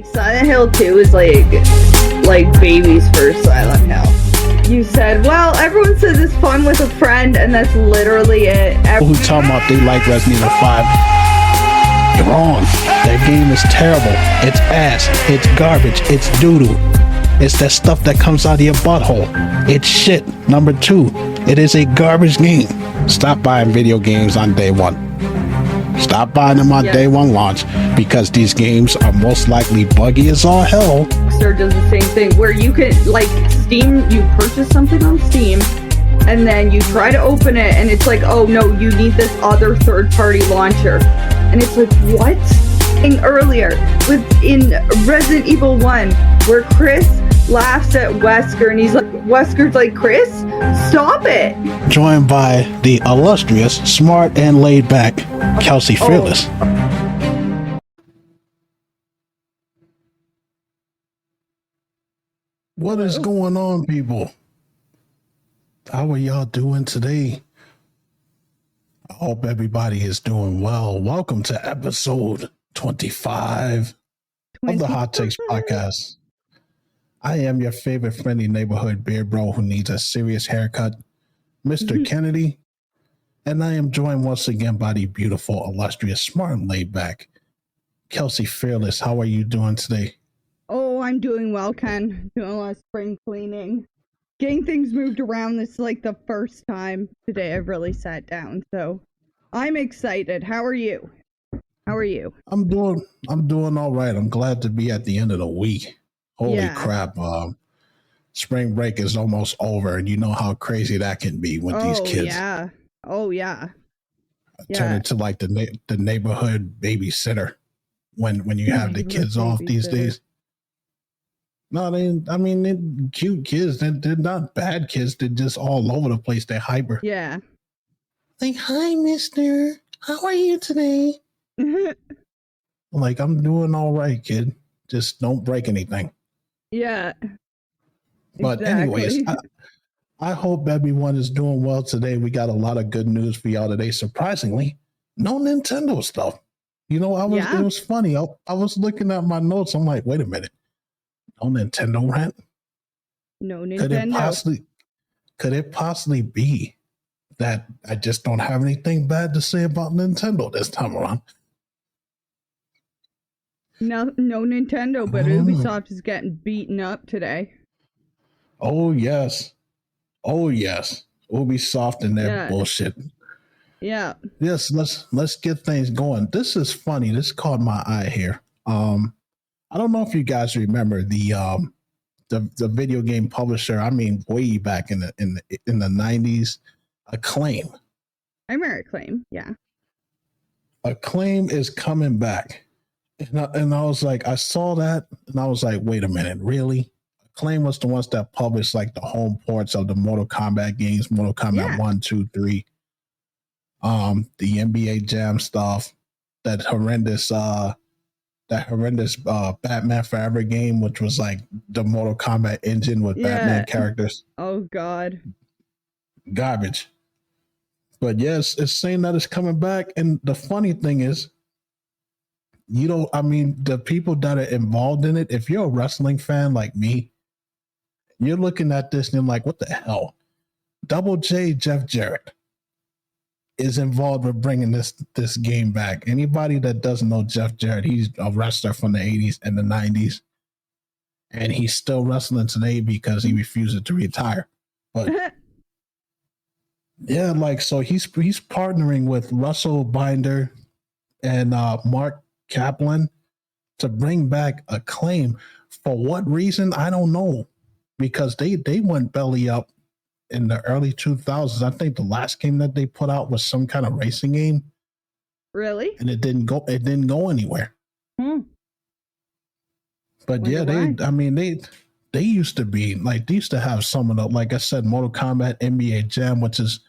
Like Silent Hill 2 is like baby's first Silent Hill. You said, well, everyone says it's fun with a friend, and that's literally it. Who talking about they like Resident Evil 5? You're wrong. That game is terrible. It's ass. It's garbage. It's doo-doo. It's that stuff that comes out of your butthole. It's shit. Number 2, it is a garbage game. Stop buying video games on day one. Stop buying them on day one launch, because these games are most likely buggy as all hell. Rockstar does the same thing where you can, like, Steam, you purchase something on Steam, and then you try to open it, and it's like, oh no, you need this other third-party launcher. And it's like, what? Earlier, in Resident Evil 1, where Chris laughs at Wesker, and he's like, Wesker's like, Chris, stop it! Joined by the illustrious, smart, and laid-back Kelsey Fearless. What is going on, people? How are y'all doing today? I hope everybody is doing well. Welcome to episode 25 of the Hot Takes Podcast. I am your favorite friendly neighborhood beard bro who needs a serious haircut, Mr. Kennedy. And I am joined once again by the beautiful, illustrious, smart, and laid back Kelsey Fearless. How are you doing today? Oh, I'm doing well, Ken. Doing a lot of spring cleaning. Getting things moved around. This is like the first time today I've really sat down. So I'm excited. How are you? How are you? I'm doing all right. I'm glad to be at the end of the week. Holy crap. Spring break is almost over, and you know how crazy that can be with these kids. Yeah. Oh, yeah. Turn into like the neighborhood babysitter when you have the kids off these days. No, they're cute kids. They're not bad kids. They're just all over the place. They're hyper. Yeah. Like, hi, mister. How are you today? Like, I'm doing all right, kid. Just don't break anything. Yeah. But anyways, I hope everyone is doing well today. We got a lot of good news for y'all today. Surprisingly, no Nintendo stuff. You know, it was funny. I was looking at my notes. I'm like, wait a minute. No Nintendo rant? No Nintendo. Could it possibly be that I just don't have anything bad to say about Nintendo this time around? No Nintendo, but Ubisoft is getting beaten up today. Oh yes. Ubisoft and their bullshit. Yeah. Yes, let's get things going. This is funny. This caught my eye here. I don't know if you guys remember the video game publisher. I mean, way back in the 90s, Acclaim. I remember Acclaim. Yeah. Acclaim is coming back. And I was like, I saw that, and I was like, wait a minute, really? Acclaim was the ones that published like the home ports of the Mortal Kombat games, Mortal Kombat 1, 2, 3, the NBA Jam stuff, that horrendous Batman Forever game, which was like the Mortal Kombat engine with Batman characters. Oh God, garbage. But yes, it's saying that it's coming back, and the funny thing is, the people that are involved in it, if you're a wrestling fan like me, you're looking at this and you're like, what the hell? Double J Jeff Jarrett is involved with bringing this game back. Anybody that doesn't know Jeff Jarrett, he's a wrestler from the 80s and the 90s. And he's still wrestling today because he refuses to retire. But yeah, like, so he's partnering with Russell Binder and Mark Kaplan to bring back Acclaim. For what reason? I don't know. Because they went belly up in the early 2000s. I think the last game that they put out was some kind of racing game. Really? And it didn't go anywhere. But yeah, they used to be like, they used to have some of the, like I said, Mortal Kombat NBA Jam, which is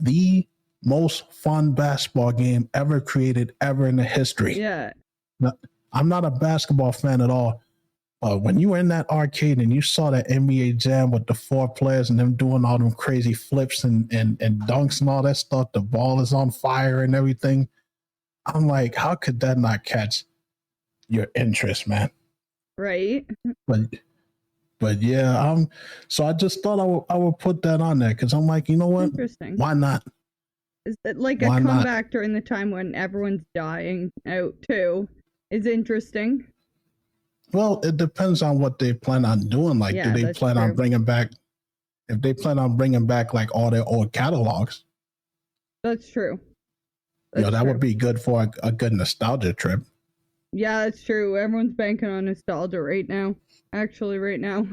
the most fun basketball game ever created ever in the history. Yeah. Now, I'm not a basketball fan at all. When you were in that arcade and you saw that NBA Jam with the 4 players and them doing all them crazy flips and dunks and all that stuff, the ball is on fire and everything. I'm like, how could that not catch your interest, man? right? But yeah, so I just thought I would put that on there because I'm like, you know what? Interesting. Why not? Is it like Why a not? comeback during the time when everyone's dying out too? Is interesting. Well, it depends on what they plan on doing. Like, Yeah, do they that's plan on true. bringing back? If they plan on bringing back like all their old catalogs, That's true. that would be good for a good nostalgia trip. Yeah, that's true. Everyone's banking on nostalgia right now. Actually, right now.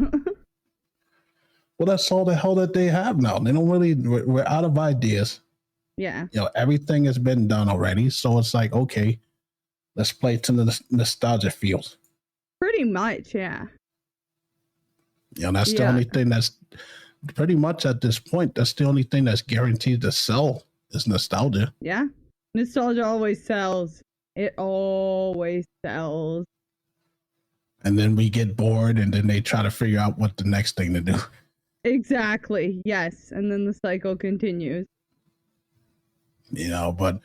Well, that's all the hell that they have now. They don't really. We're out of ideas. Yeah. Everything has been done already. So it's like, okay, let's play to the nostalgia field. Pretty much, yeah. That's the only thing that's pretty much at this point. That's the only thing that's guaranteed to sell is nostalgia. Yeah. Nostalgia always sells. It always sells. And then we get bored and then they try to figure out what the next thing to do. Exactly. Yes. And then the cycle continues. But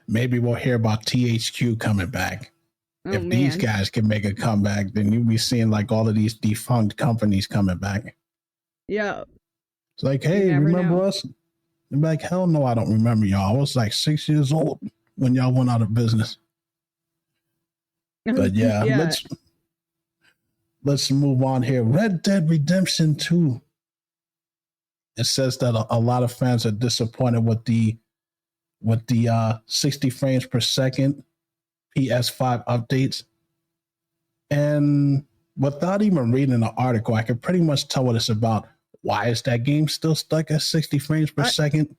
maybe we'll hear about THQ coming back. If these guys can make a comeback, then you'll be seeing like all of these defunct companies coming back. Yeah. It's like, hey, remember us? I'm like, hell no, I don't remember y'all. I was like 6 years old when y'all went out of business. But yeah, let's move on here. Red Dead Redemption 2. It says that a lot of fans are disappointed with the 60 frames per second PS5 updates. And without even reading the article, I can pretty much tell what it's about. Why is that game still stuck at 60 frames per second?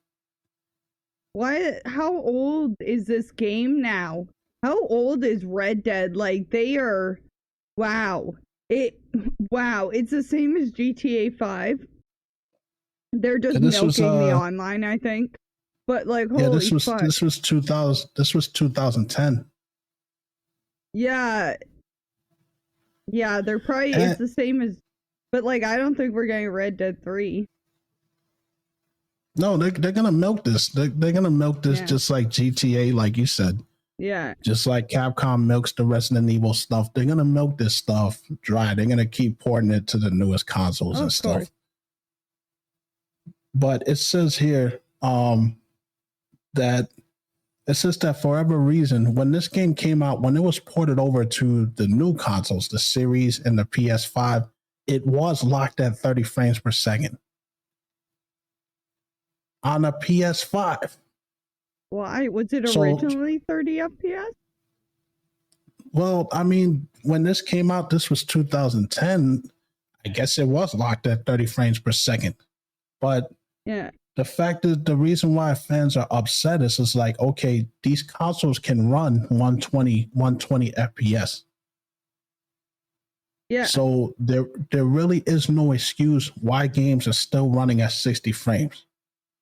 Why? How old is this game now? How old is Red Dead? Like, they are... Wow. It's the same as GTA 5. They're just milking the online, I think. But like, holy fuck. This was 2010. Yeah. Yeah, they're probably it's the same as, but like, I don't think we're getting Red Dead 3. No, they're gonna milk this. They're gonna milk this just like GTA, like you said. Yeah. Just like Capcom milks the Resident Evil stuff, they're gonna milk this stuff dry. They're gonna keep pouring it to the newest consoles and stuff. But it says here that for whatever reason, when this game came out, when it was ported over to the new consoles, the Series and the PS5, it was locked at 30 frames per second. On a PS5. Why? Was it originally 30 FPS? Well, I mean, when this came out, this was 2010. I guess it was locked at 30 frames per second. But yeah, the fact is, the reason why fans are upset is like, okay, these consoles can run 120 FPS. Yeah. So there really is no excuse why games are still running at 60 frames.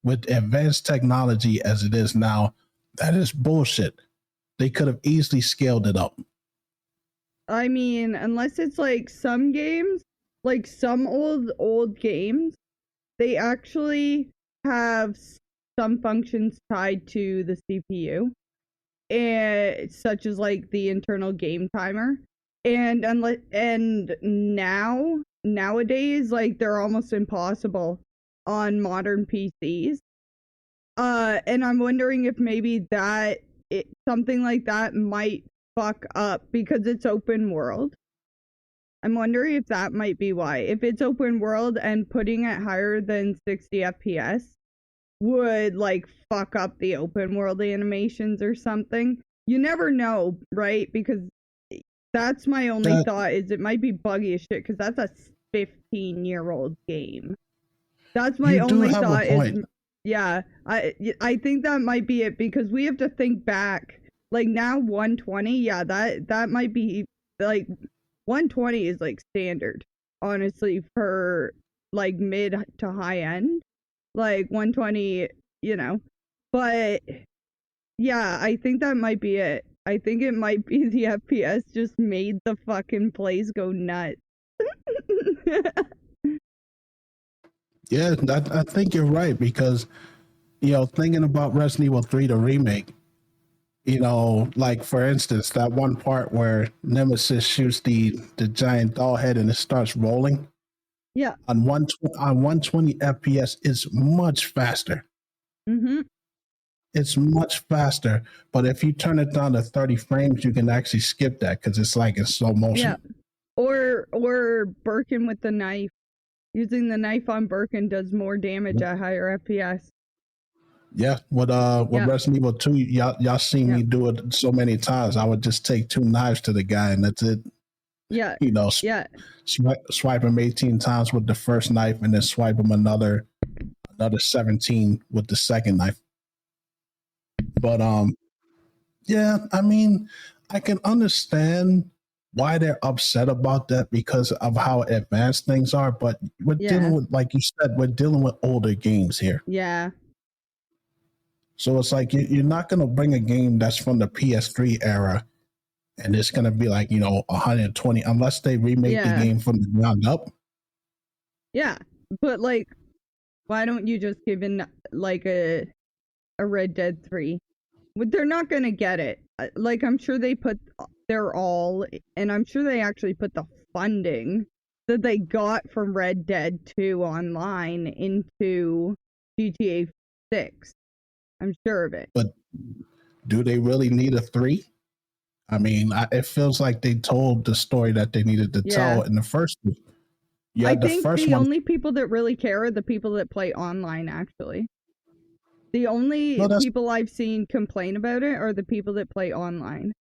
With advanced technology as it is now, that is bullshit. They could have easily scaled it up. I mean, unless it's like some games, like some old games, they actually have some functions tied to the CPU, and such as like the internal game timer. And nowadays, like, they're almost impossible on modern PCs. And I'm wondering if maybe something like that might fuck up because it's open world. I'm wondering if that might be why. If it's open world and putting it higher than 60 FPS would like fuck up the open world animations or something. You never know, right? Because that's my only thought, is it might be buggy as shit because that's a 15-year-old game. That's my only thought. Yeah, I think that might be it, because we have to think back. Like, now 120, yeah, that might be like 120 is like standard, honestly, for like mid to high end. Like 120, But yeah, I think that might be it. I think it might be the FPS just made the fucking plays go nuts. Yeah, I think you're right, because, thinking about Resident Evil 3, the remake, Like for instance, that one part where Nemesis shoots the giant doll head and it starts rolling Yeah. on 120 FPS is much faster. Mm-hmm. It's much faster, but if you turn it down to 30 frames, you can actually skip that because it's like in slow motion. Yeah. Or Birkin with the knife. Using the knife on Birkin does more damage at higher FPS. Yeah, with Resident Evil 2, y'all seen me do it so many times. I would just take 2 knives to the guy and that's it. Yeah. Swipe him 18 times with the first knife and then swipe him another 17 with the second knife. But yeah, I mean, I can understand why they're upset about that because of how advanced things are, but we're dealing with, like you said, we're dealing with older games here. Yeah. So it's like you're not going to bring a game that's from the PS3 era and it's going to be like, 120 unless they remake the game from the ground up. Yeah. But like, why don't you just give in like a Red Dead 3? They're not going to get it. Like, I'm sure they put their all, and I'm sure they actually put the funding that they got from Red Dead 2 online into GTA 6. I'm sure of it. But do they really need a 3? I mean, it feels like they told the story that they needed to tell in the first one. I think the only people that really care are the people that play online, actually. The only people I've seen complain about it are the people that play online.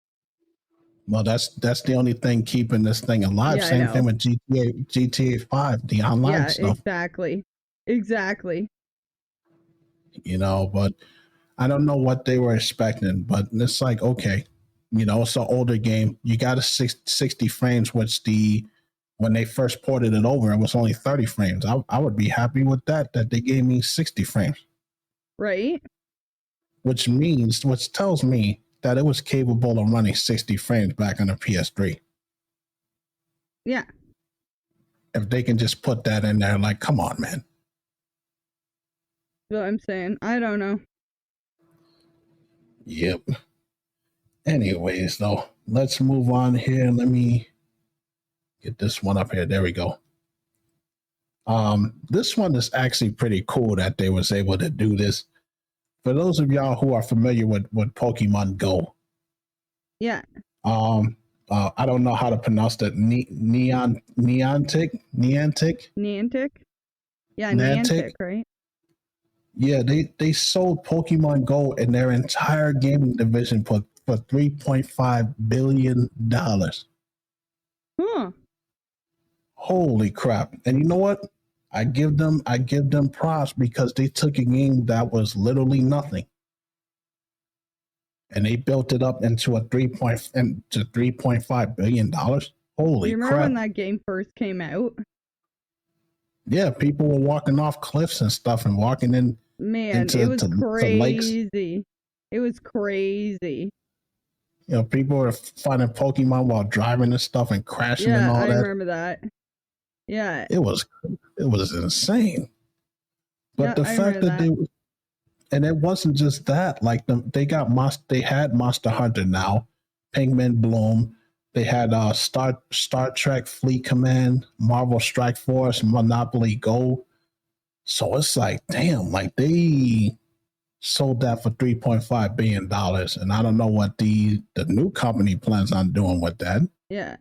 Well, that's the only thing keeping this thing alive. Same thing with GTA 5, the online stuff. Exactly. But I don't know what they were expecting, but it's like, okay, it's an older game. You got a 60 frames, which when they first ported it over, it was only 30 frames. I would be happy with that they gave me 60 frames. Right. Which tells me that it was capable of running 60 frames back on the PS3. Yeah. If they can just put that in there, like, come on, man. What I'm saying. I don't know. Yep. Anyways, though, let's move on here. Let me get this one up here. There we go. This one is actually pretty cool that they was able to do this. For those of y'all who are familiar with Pokémon GO. Yeah. I don't know how to pronounce that. Niantic? Yeah, Niantic, right? Yeah, they sold Pokemon Go in their entire gaming division for $3.5 billion. Huh. Holy crap. And you know what? I give them props because they took a game that was literally nothing. And they built it up into $3.5 billion. Holy you remember crap. when that game first came out? Yeah, people were walking off cliffs and stuff and walking in. Man, it was crazy. It was crazy. People were finding Pokemon while driving and stuff and crashing and all that. Yeah, I remember that. Yeah. It was insane. But the fact that and it wasn't just that, like they had Monster Hunter now, Pigman Bloom, they had Star Trek Fleet Command, Marvel Strike Force, Monopoly Go. So it's like, damn, like they sold that for $3.5 billion. And I don't know what the new company plans on doing with that. Yeah.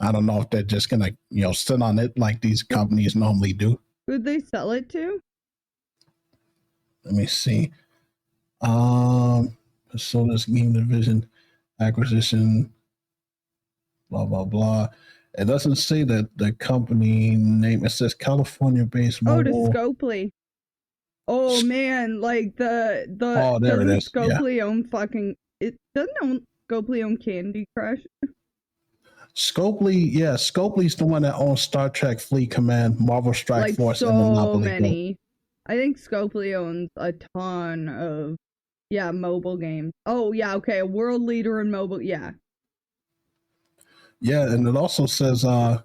I don't know if they're just gonna, sit on it like these companies normally do. Who'd they sell it to? Let me see. So this game division acquisition, blah blah blah. It doesn't say that the company name. It says California-based mobile. Oh, to Scopely. Oh man, like the there it is. Scopely own fucking. It doesn't Scopely own Candy Crush. Scopely's the one that owns Star Trek Fleet Command, Marvel Strike Force, and Monopoly many. Go. I think Scopely owns a ton of mobile games. Oh yeah, okay, a world leader in mobile. Yeah. Yeah, and it also says I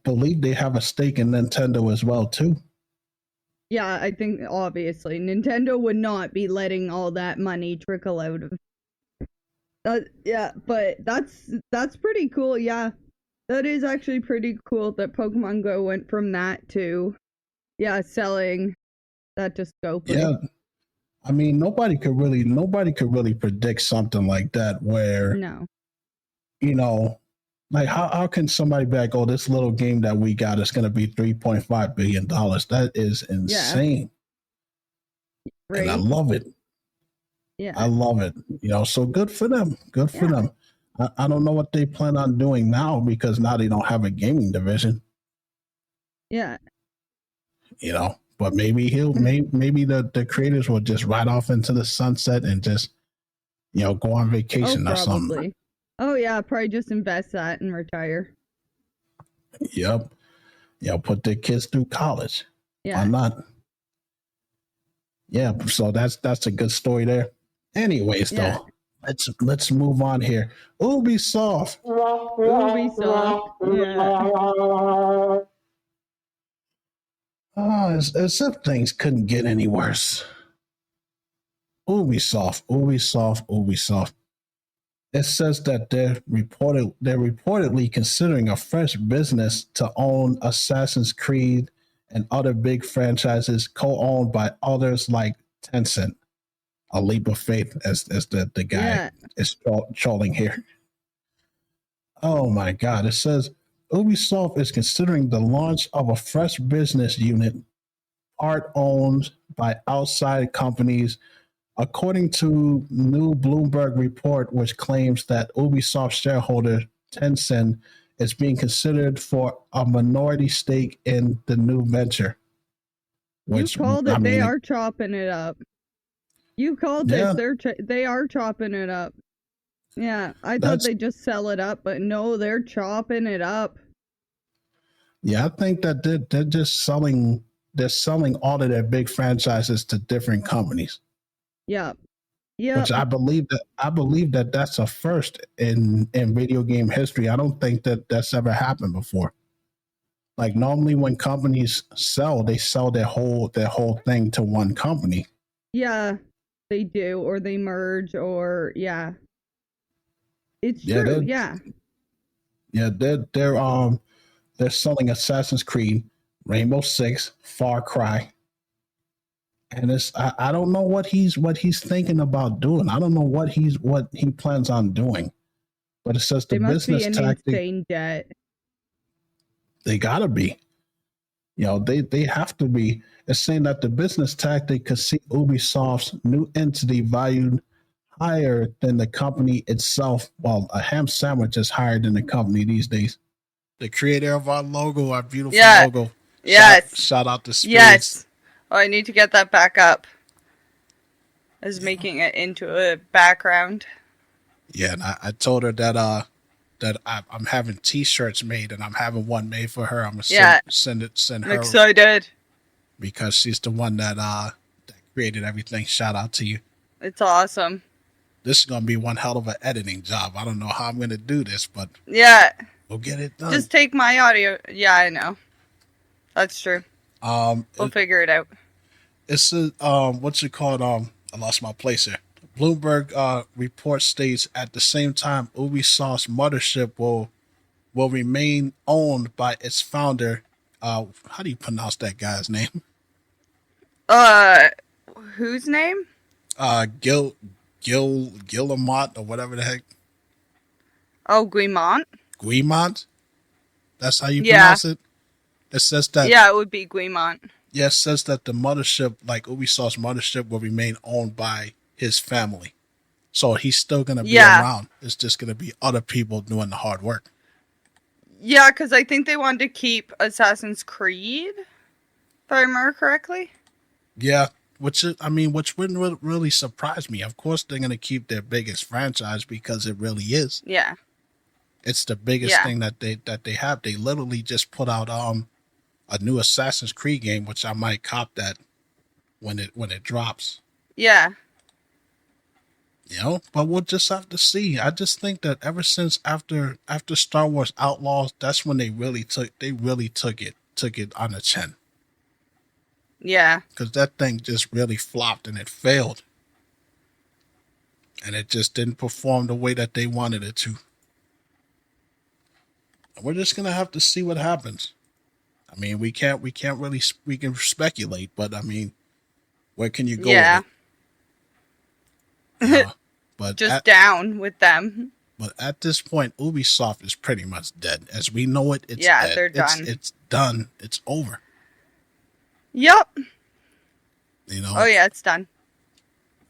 believe they have a stake in Nintendo as well too. Yeah, I think obviously Nintendo would not be letting all that money trickle out of. Yeah, but that's pretty cool. Yeah, that is actually pretty cool that Pokemon Go went from that to, yeah, selling that to Scopely. Yeah, I mean, nobody could really predict something like that where, No. you know, like how can somebody be like, oh, this little game that we got is going to be $3.5 billion? That is Yeah. insane. And I Right. love it. Yeah. I love it. So good for them. Good for Yeah. them. I don't know what they plan on doing now because now they don't have a gaming division, Yeah. but maybe maybe the creators will just ride off into the sunset and just, go on Oh, vacation or something. probably. Oh yeah, probably just invest that and retire. Yep. Put their kids through college. Yeah. Why not? Yeah, so that's a good story there. Anyways, Yeah. though, let's move on here. Ubisoft. Ubisoft. Yeah. As if things couldn't get any worse. Ubisoft. It says that they're reportedly considering a fresh business to own Assassin's Creed and other big franchises co-owned by others like Tencent. A leap of faith, as the guy is trolling here. Oh my God! It says Ubisoft is considering the launch of a fresh business unit, part owned by outside companies, according to new Bloomberg report, which claims that Ubisoft shareholder Tencent is being considered for a minority stake in the new venture. Which, you called it. They are chopping it up. You called this. They are chopping it up. Yeah, I thought they just sell it up, but no, they're chopping it up. Yeah, I think that they're just selling. They're selling all of their big franchises to different companies. Yeah. Which I believe that that's a first in video game history. I don't think that that's ever happened before. Like normally when companies sell, they sell their whole thing to one company. Yeah, they do, or they merge, or yeah. It's true. Yeah. Yeah, they're selling Assassin's Creed, Rainbow Six, Far Cry. And I don't know what he's thinking about doing. I don't know what he plans on doing. But it says the business tactic. Insane debt. They gotta be. They have to be. It's saying that the business tactic could see Ubisoft's new entity valued higher than the company itself. Well, a ham sandwich is higher than the company these days. The creator of our logo, our beautiful logo. Yes. Shout out to Spades. Yes. Oh, I need to get that back up. I was making it into a background. Yeah, and I told her that I'm having T-shirts made, and I'm having one made for her. I'm gonna send her. I'm excited because she's the one that created everything. Shout out to you. It's awesome. This is gonna be one hell of an editing job. I don't know how I'm gonna do this, but we'll get it done. Just take my audio. Yeah, I know. That's true. We'll figure it out. It's what's it called? I lost my place here. Bloomberg report states at the same time Ubisoft's mothership will remain owned by its founder. How do you pronounce that guy's name? Whose name? Guillemot or whatever the heck. Oh, Guillemot? Guillemot? That's how you pronounce it? It says that. Yeah, it would be Guillemot. Yeah, it says that the mothership, like Ubisoft's mothership, will remain owned by his family. So he's still going to be around. It's just going to be other people doing the hard work. Yeah, because I think they wanted to keep Assassin's Creed, if I remember correctly. Yeah, which wouldn't really surprise me. Of course, they're going to keep their biggest franchise because it really is. Yeah. It's the biggest thing that they have. They literally just put out a new Assassin's Creed game, which I might cop that when it drops. Yeah. But we'll just have to see. I just think that ever since after Star Wars Outlaws, that's when they really took it on the chin. Yeah. because that thing just really flopped and it failed. And it just didn't perform the way that they wanted it to. And we're just gonna have to see what happens. I mean, we can speculate, but I mean, where can you go Yeah. with it? You know? But Just down with them. But at this point, Ubisoft is pretty much dead. As we know it, it's Yeah, dead. they're done. It's done. It's over. Yep. You know? Oh yeah, it's done.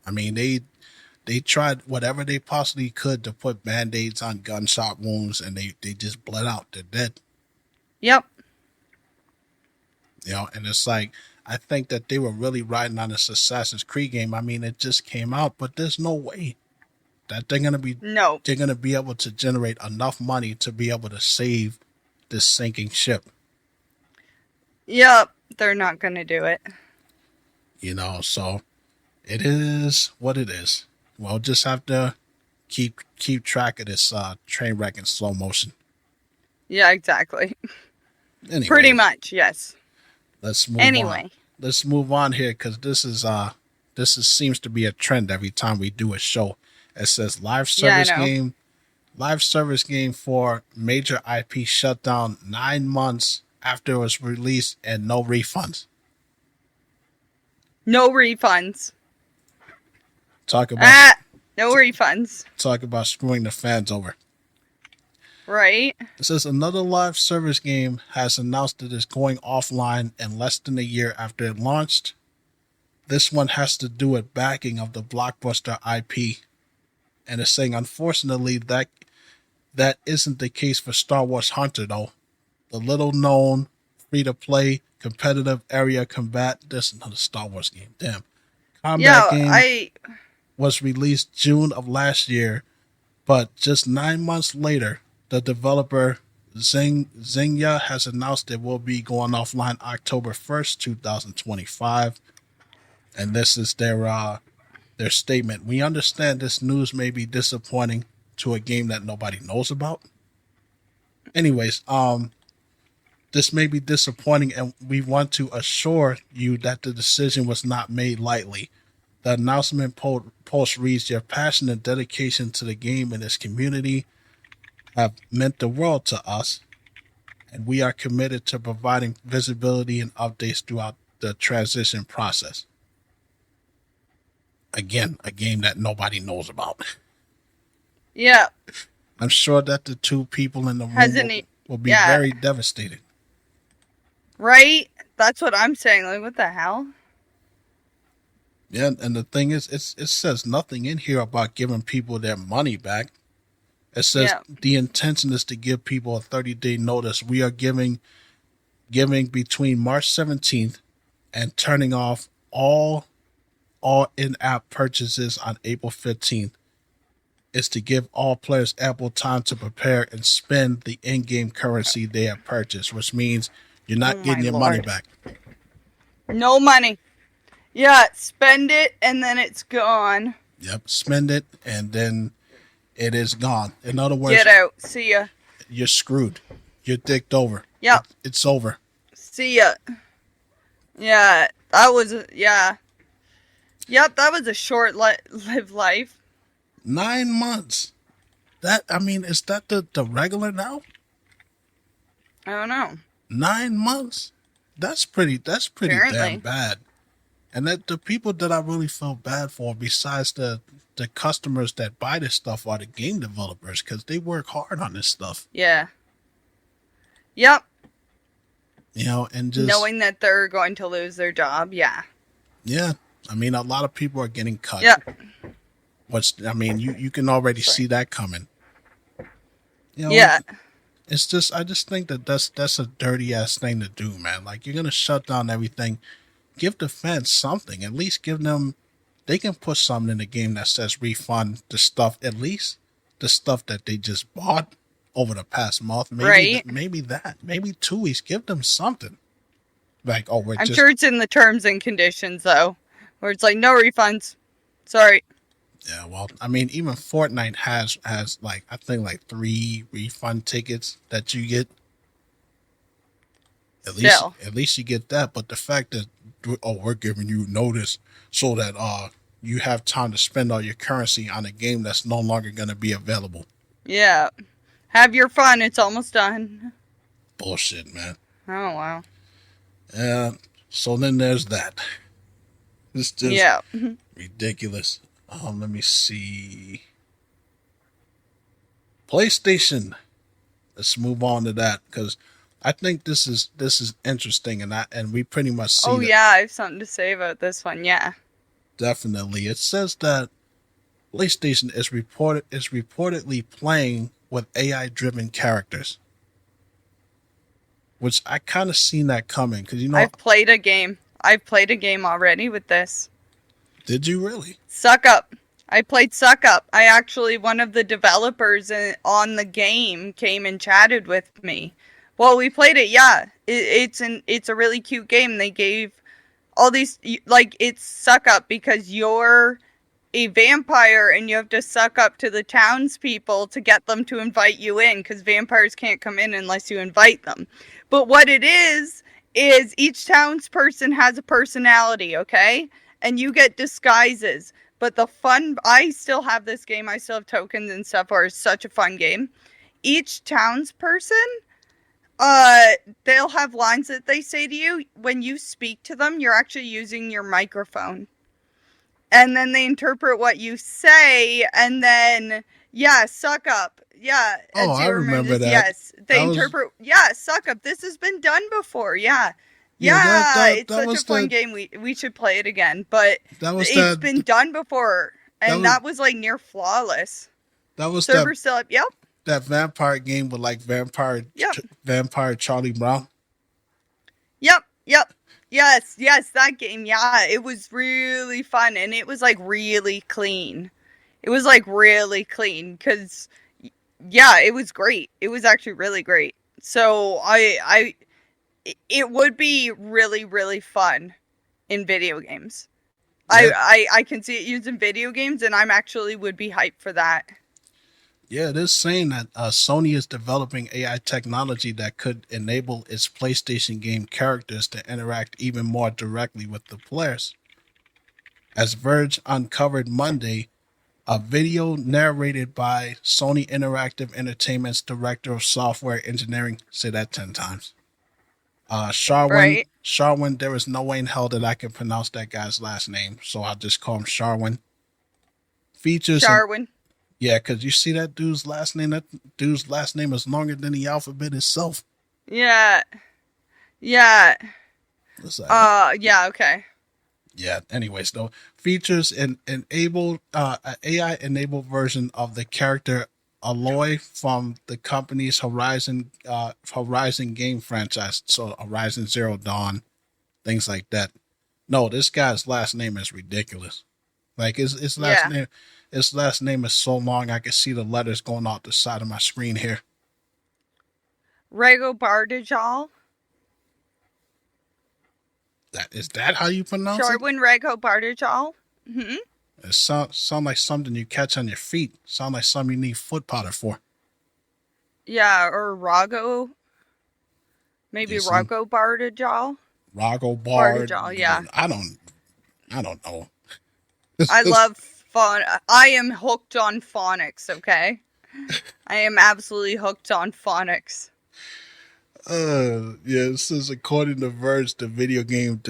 I mean, they tried whatever they possibly could to put band-aids on gunshot wounds, and they just bled out. They're dead. Yep. You know, and it's like, I think that they were really riding on this Assassin's Creed game. I mean, it just came out, but there's no way that they're gonna be able to generate enough money to be able to save this sinking ship. Yep. They're not gonna do it. You know, so it is what it is. We'll just have to keep track of this train wreck in slow motion. Yeah, exactly. Anyways, Pretty much, yes. Let's move on. Let's move on here, because this seems to be a trend every time we do a show. It says live service game for major IP shut down 9 months after it was released and no refunds. No refunds. Talk about screwing the fans over. Right. It says another live service game has announced that it's going offline in less than a year after it launched. This one has to do with backing of the blockbuster IP. And it's saying, unfortunately, that isn't the case for Star Wars Hunter, though. The little-known, free-to-play, competitive area combat... This is another Star Wars game. Damn. Combat game was released June of last year, but just 9 months later, the developer Zynga has announced it will be going offline October 1st, 2025. And this is their statement. We understand this news may be disappointing to a game that nobody knows about. Anyways, this may be disappointing, and we want to assure you that the decision was not made lightly. The announcement post reads, your passion and dedication to the game and its community have meant the world to us, and we are committed to providing visibility and updates throughout the transition process. Again, a game that nobody knows about. Yeah. I'm sure that the two people in the room will be very devastated. Right? That's what I'm saying. Like, what the hell? Yeah, and the thing is, it says nothing in here about giving people their money back. It says the intention is to give people a 30-day notice. We are giving between March 17th and turning off all in-app purchases on April 15th. Is to give all players ample time to prepare and spend the in-game currency they have purchased, which means you're not getting your money back. No money. Yeah, spend it and then it's gone. Yep, spend it and then it is gone. In other words, get out. See ya. You're screwed. You're dicked over. Yep. It's over. See ya. Yeah, that was Yep, that was a short-lived life. 9 months. Is that the regular now? I don't know. 9 months. That's pretty Apparently. damn bad. And that the people that I really felt bad for, besides the customers that buy this stuff, are the game developers, because they work hard on this stuff. Yeah. Yep. You know, and just knowing that they're going to lose their job. Yeah. Yeah. I mean, a lot of people are getting cut. Yeah. You can already see that coming. You know, yeah. It's just, I just think that that's a dirty ass thing to do, man. Like, you're going to shut down everything. Give the fans something. At least give them, they can put something in the game that says refund the stuff, at least the stuff that they just bought over the past month. Maybe that. Maybe 2 weeks. Give them something. Like, I'm sure it's in the terms and conditions, though, where it's like, no refunds. Sorry. Yeah, well, I mean, even Fortnite has like, I think like 3 refund tickets that you get. At least you get that. But the fact that we're giving you notice so that you have time to spend all your currency on a game that's no longer going to be available. Yeah. Have your fun. It's almost done. Bullshit, man. Oh, wow. So then there's that. It's just Yeah. ridiculous. Let me see. PlayStation. Let's move on to that because I think this is interesting, and we pretty much see. Oh, that. yeah. I have something to say about this one. Yeah. Definitely, it says that PlayStation is reportedly playing with AI-driven characters, which I kind of seen that coming because I've played a game. I've played a game already with this. Did you really? Suck Up. I played Suck Up. I actually, one of the developers on the game came and chatted with me. Well, we played it, yeah. It's a really cute game. They gave all these, like, it's Suck Up because you're a vampire and you have to suck up to the townspeople to get them to invite you in because vampires can't come in unless you invite them. But what it is each townsperson has a personality, okay? And you get disguises. But the fun, I still have this game, I still have tokens and stuff, or it's such a fun game. Each townsperson, they'll have lines that they say to you. When you speak to them, you're actually using your microphone. And then they interpret what you say, and then, yeah, Suck Up. Yeah. Oh, I remember that. Yes. They interpret, Suck Up. This has been done before, yeah. Yeah, it's such a fun game. We should play it again, but it's been done before, and that was like near flawless. That was server still up. Yep. That vampire game with like vampire Charlie Brown. Yep. Yes, that game. Yeah, it was really fun, and it was like really clean. It was like really clean because, yeah, it was great. It was actually really great. So it would be really, really fun in video games. Yeah. I can see it used in video games, and I'm actually would be hyped for that. Yeah, it is saying that Sony is developing AI technology that could enable its PlayStation game characters to interact even more directly with the players. As Verge uncovered Monday, a video narrated by Sony Interactive Entertainment's Director of Software Engineering, say that 10 times. Sharwin, there is no way in hell that I can pronounce that guy's last name, so I'll just call him Sharwin. Sharwin. Yeah, because you see that dude's last name? That dude's last name is longer than the alphabet itself. Yeah. What's that? Yeah, okay. Yeah, anyways, though, features an AI-enabled version of the character Aloy from the company's Horizon game franchise, so Horizon Zero Dawn, things like that. No, this guy's last name is ridiculous. Like his last name is so long I can see the letters going out the side of my screen here. Rego Bardajal. Is that how you pronounce it? Sharwin Rego Bardajal. Mm-hmm. It sound like something you catch on your feet. Sound like something you need foot powder for. Yeah, or Rago. Maybe Rago Bardajal. Rago Bardajal, yeah. I don't know. I love I am hooked on phonics, okay? I am absolutely hooked on phonics. Yeah, it says according to Verge, the video game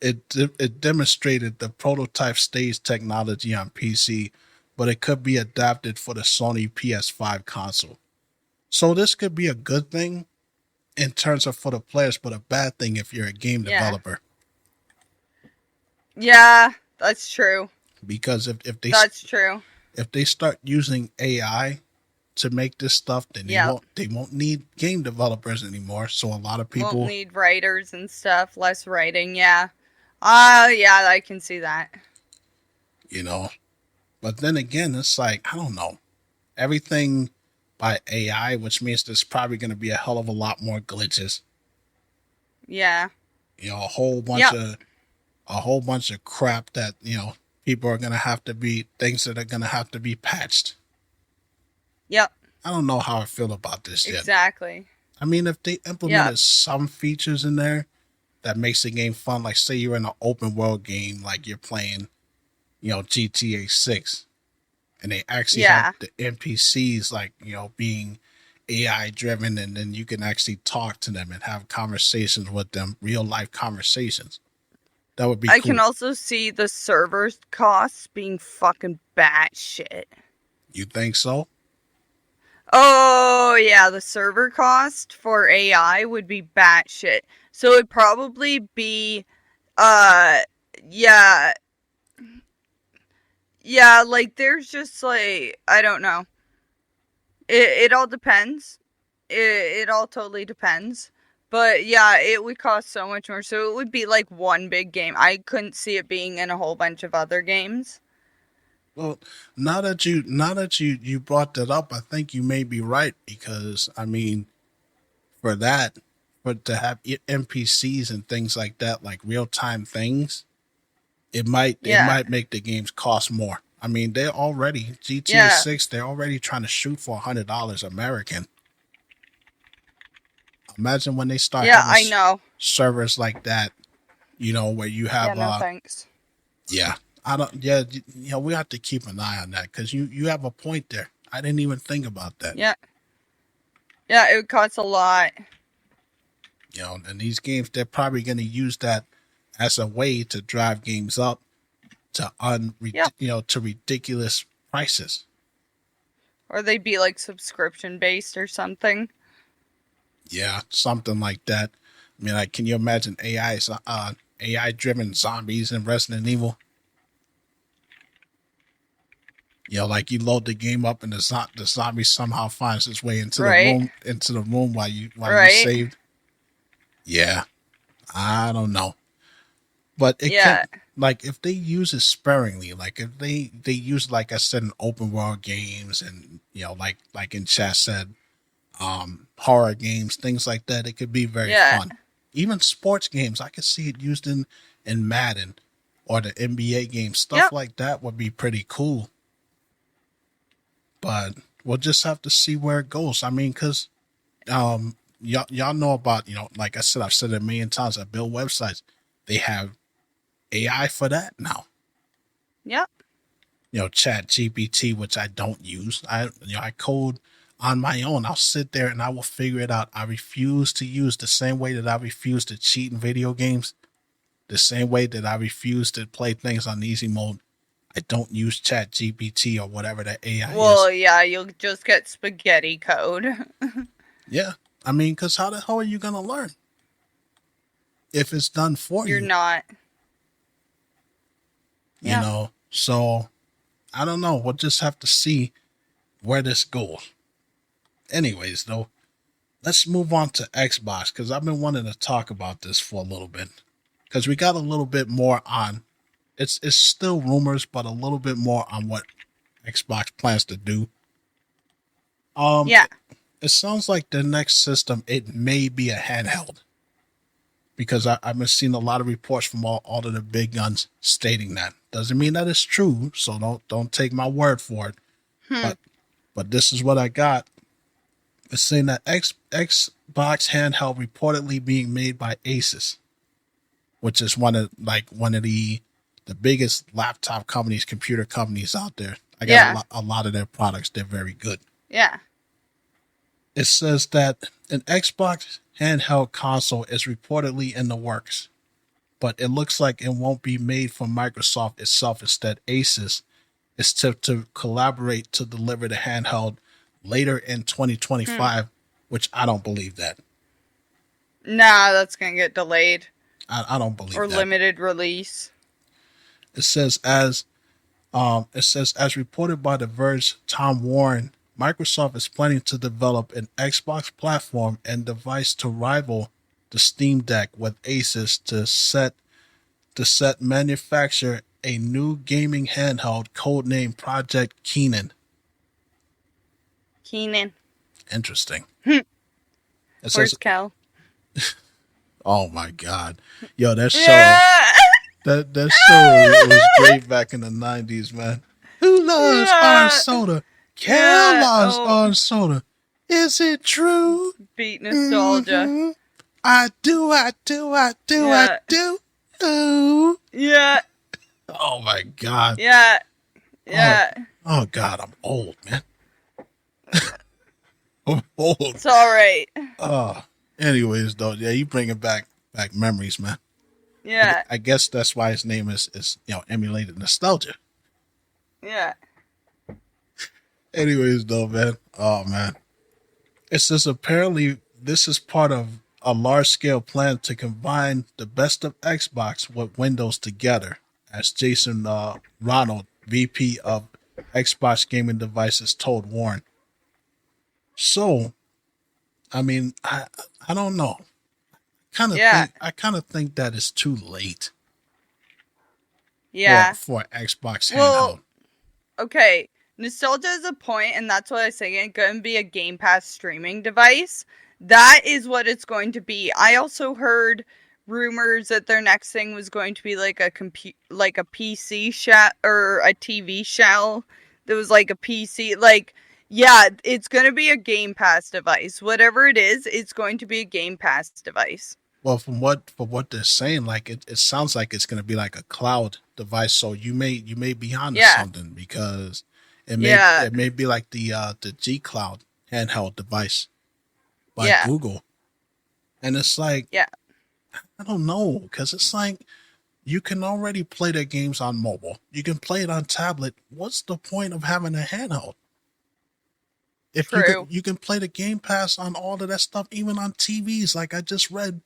it demonstrated the prototype stage technology on PC, but it could be adapted for the Sony PS5 console. So this could be a good thing in terms of for the players, but a bad thing if you're a game developer. Yeah, that's true. Because if they if they start using AI to make this stuff, then they won't need game developers anymore. So a lot of people won't need writers and stuff, less writing, yeah. Yeah, I can see that. You know. But then again, it's like, I don't know. Everything by AI, which means there's probably gonna be a hell of a lot more glitches. Yeah. You know, a whole bunch of crap that, you know, people are gonna have to be things that are gonna have to be patched. Yep. I don't know how I feel about this yet. Exactly. I mean, if they implemented some features in there that makes the game fun. Like say you're in an open world game, like you're playing, GTA 6, and they actually have the NPCs like, being AI driven, and then you can actually talk to them and have conversations with them, real life conversations. That would be cool. I can also see the server costs being fucking batshit. You think so? Oh, yeah, the server cost for AI would be batshit. So it'd probably be, yeah, like, there's just, like, I don't know. It all depends. It all totally depends. But, yeah, it would cost so much more. So it would be, like, one big game. I couldn't see it being in a whole bunch of other games. Well, now that you brought that up, I think you may be right, because I mean, for to have NPCs and things like that, like real time things, it might make the games cost more. I mean, they're already GTA 6. They're already trying to shoot for $100 American. Imagine when they start having servers like that, where you have no thanks. Yeah. I don't. Yeah, we have to keep an eye on that, because you have a point there. I didn't even think about that. Yeah, it would cost a lot. And these games, they're probably going to use that as a way to drive games up to to ridiculous prices. Or they'd be like subscription based or something. Yeah, something like that. I mean, like, can you imagine AI driven zombies in Resident Evil? Like you load the game up and the zombie somehow finds its way into the room while you saved. Yeah, I don't know, but it can, like, if they use it sparingly, like if they use, like I said, in open world games, and like in chat said, horror games, things like that, it could be very fun. Even sports games, I could see it used in Madden or the NBA games. Stuff like that would be pretty cool. But we'll just have to see where it goes. I mean, because y'all know about, like I said, I've said it a million times, I build websites. They have AI for that now. Yep. Chat GPT, which I don't use. I code on my own. I'll sit there and I will figure it out. I refuse to use, the same way that I refuse to cheat in video games, the same way that I refuse to play things on easy mode. I don't use Chat GPT or whatever that AI is. Well, yeah, you'll just get spaghetti code. Yeah. I mean, because how the hell are you going to learn if it's done for you? You're not. So I don't know. We'll just have to see where this goes. Anyways, though, let's move on to Xbox, because I've been wanting to talk about this for a little bit, because we got a little bit more on. It's still rumors, but a little bit more on what Xbox plans to do. It sounds like the next system, it may be a handheld, because I've been seeing a lot of reports from all of the big guns stating that. Doesn't mean that it's true, so don't take my word for it. But this is what I got. It's saying that Xbox handheld reportedly being made by Asus, which is one of the biggest laptop companies, computer companies out there. I got a lot of their products. They're very good. Yeah. It says that an Xbox handheld console is reportedly in the works, but it looks like it won't be made from Microsoft itself. Instead, Asus is tipped to collaborate to deliver the handheld later in 2025, which I don't believe that. Nah, that's going to get delayed. I don't believe that. Or limited release. It says as reported by The Verge, Tom Warren, Microsoft is planning to develop an Xbox platform and device to rival the Steam Deck with Asus to manufacture a new gaming handheld codenamed Project Keenan. Interesting. Where's Cal? Oh my God. Yo, that show that show was great back in the 90s, man. Who loves orange soda? Cal loves orange soda. Is it true? Beat nostalgia. I do, I do, I do, I Yeah. do. Ooh. Yeah. Oh my God. Yeah. Oh, Yeah. oh God, I'm old, man. I'm old. It's all right. Anyways, though, yeah, you bringing back memories, man. Yeah. I guess that's why his name is emulated nostalgia. Yeah. Anyways, though, man. Oh man, it's just apparently this is part of a large scale plan to combine the best of Xbox with Windows together, as Jason Ronald, VP of Xbox Gaming Devices, told Warren. So, I mean, I don't know. Yeah. I kind of think that it's too late Yeah. for Xbox Well, handheld. okay. Nostalgia is a point, and that's what I was saying. It's going to be a Game Pass streaming device. That is what it's going to be. I also heard rumors that their next thing was going to be like a PC shell or a TV shell that was like a PC. Like, yeah, it's going to be a Game Pass device. Whatever it is, it's going to be a Game Pass device. Well, from what they're saying, like it sounds like it's going to be like a cloud device. So you may be onto something, because it may be like the G Cloud handheld device by Google, and it's like I don't know, because it's like you can already play their games on mobile. You can play it on tablet. What's the point of having a handheld? If you can play the Game Pass on all of that stuff, even on TVs. Like I just read,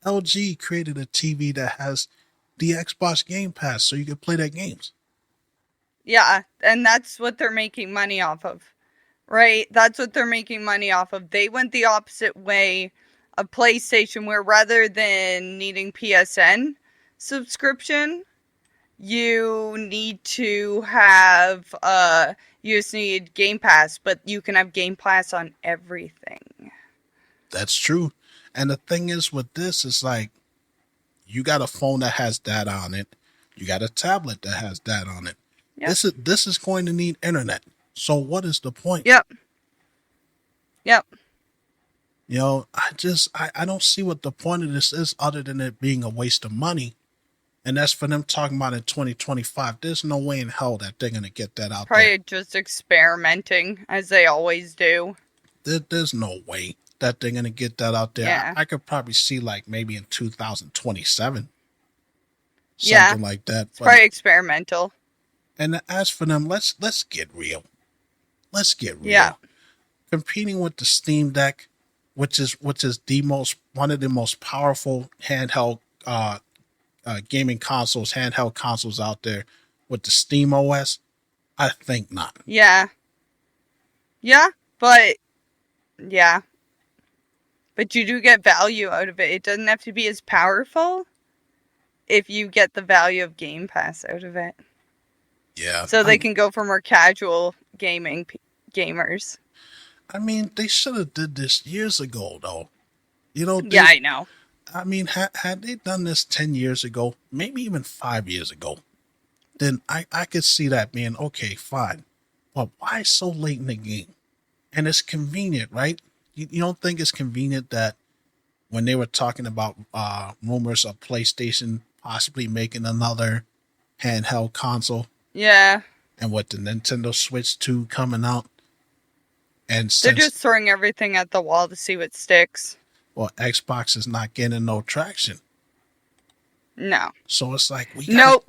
LG created a TV that has the Xbox Game Pass, so you can play their games. Yeah, and that's what they're making money off of, right? That's what they're making money off of. They went the opposite way of PlayStation, where rather than needing PSN subscription, you need to have, you just need Game Pass, but you can have Game Pass on everything. That's true. And the thing is with this is like, you got a phone that has data on it. You got a tablet that has data on it. Yep. This is going to need internet. So what is the point? Yep. You know, I don't see what the point of this is, other than it being a waste of money. And that's for them talking about in 2025. There's no way in hell that they're going to get that out there. Probably just experimenting, as they always do. There's no way that they're going to get that out there. Yeah. I could probably see like maybe in 2027. Something like that. It's probably experimental. And as for them, let's get real. Let's get real. Yeah. Competing with the Steam Deck, which is one of the most powerful handheld gaming consoles, handheld consoles out there, with the Steam OS, I think not. Yeah, but you do get value out of it. It doesn't have to be as powerful if you get the value of Game Pass out of it. Yeah. So they can go for more casual gamers. I mean, they should have did this years ago, though. You know. Yeah, I know. I mean, had they done this 10 years ago, maybe even 5 years ago, then I could see that being okay, fine. But why so late in the game? And it's convenient, right? You don't think it's convenient that when they were talking about rumors of PlayStation possibly making another handheld console? Yeah. And with the Nintendo Switch 2 coming out? And they're just throwing everything at the wall to see what sticks. Well, Xbox is not getting no traction. No. So it's like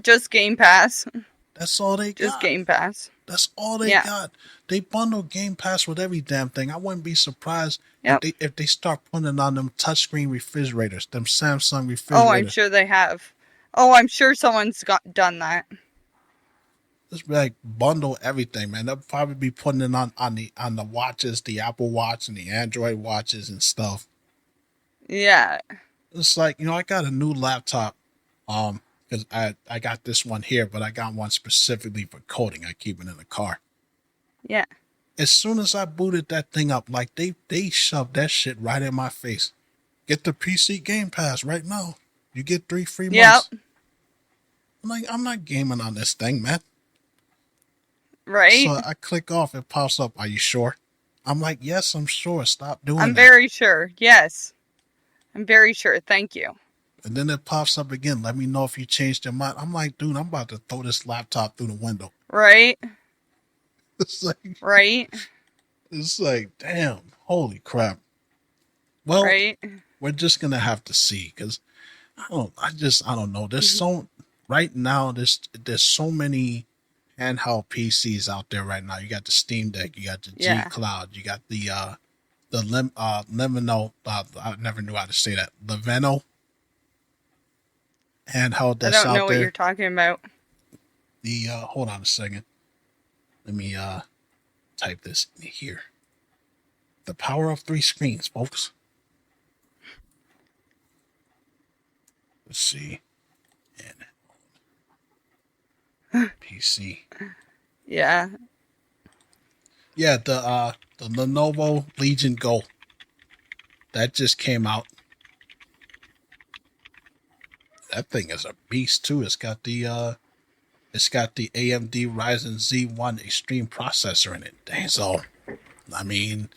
just Game Pass. That's all they got. Just Game Pass. That's all they got. They bundle Game Pass with every damn thing. I wouldn't be surprised if they start putting it on them touchscreen refrigerators, them Samsung refrigerators. Oh, I'm sure they have. Oh, I'm sure someone's done that. Just like bundle everything, man. They'll probably be putting it on the watches, the Apple Watch and the Android watches and stuff. Yeah. It's like, I got a new laptop. Because I got this one here, but I got one specifically for coding. I keep it in the car. Yeah. As soon as I booted that thing up, like they shoved that shit right in my face. Get the PC Game Pass right now. You get 3 free months. Yep. I'm like, I'm not gaming on this thing, man. Right. So I click off, it pops up. Are you sure? I'm like, yes, I'm sure. Stop doing that. I'm very sure. Yes. I'm very sure. Thank you. And then it pops up again. Let me know if you changed your mind. I'm like, dude, I'm about to throw this laptop through the window. Right? It's like, Right? it's like, damn, holy crap. Well, Right? we're just gonna have to see, because I don't know. There's right now. There's so many handheld PCs out there right now. You got the Steam Deck, you got the G Cloud, you got the Levino. I never knew how to say that. Levino handheld that's out there. I don't know what you're talking about. The hold on a second. Let me type this in here. The power of 3 screens, folks. Let's see. And PC. Yeah. Yeah, the Lenovo Legion Go. That just came out. That thing is a beast too. It's got the AMD Ryzen Z1 Extreme processor in it. Dang. So, I mean,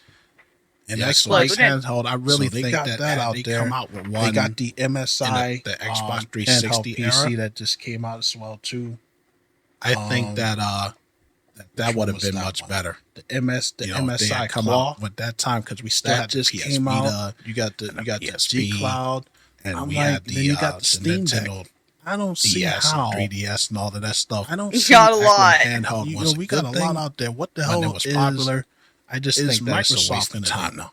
and that's like handheld. I really think that out they there. Come out with one. They got the MSI, the Xbox 360 PC that just came out as well too. I think that would have been much better. The MSI come out with that time, because we still had just came out. You got the G Cloud, and we had you got the Steam Deck. I don't see how 3DS and all of that stuff. I don't see got a lot. Handheld we got a lot out there. What the hell was popular? I just think that's Microsoft in time now.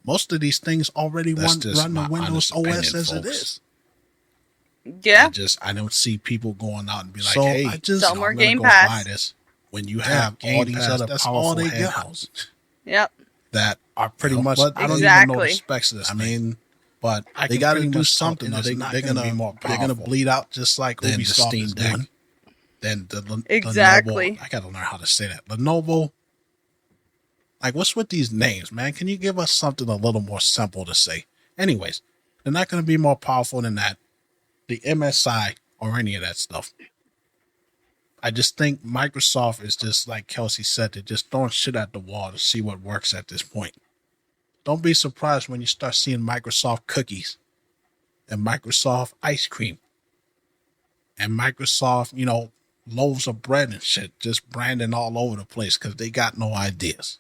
Most of these things already run the Windows OS as it is. Yeah. I don't see people going out and be like, hey, sell more Game Pass. Buy this. When you have all these other powerful handhelds that are pretty much, I don't even know the specs of this. I mean, but they got to do something. They're gonna be more powerful. They're gonna bleed out just like Ubisoft is doing. Then the Lenovo, I gotta learn how to say that. Lenovo. Like, what's with these names, man? Can you give us something a little more simple to say? Anyways, they're not gonna be more powerful than that. The MSI or any of that stuff. I just think Microsoft is just like Kelsey said, they're just throwing shit at the wall to see what works at this point. Don't be surprised when you start seeing Microsoft cookies and Microsoft ice cream and Microsoft, loaves of bread and shit, just branding all over the place because they got no ideas.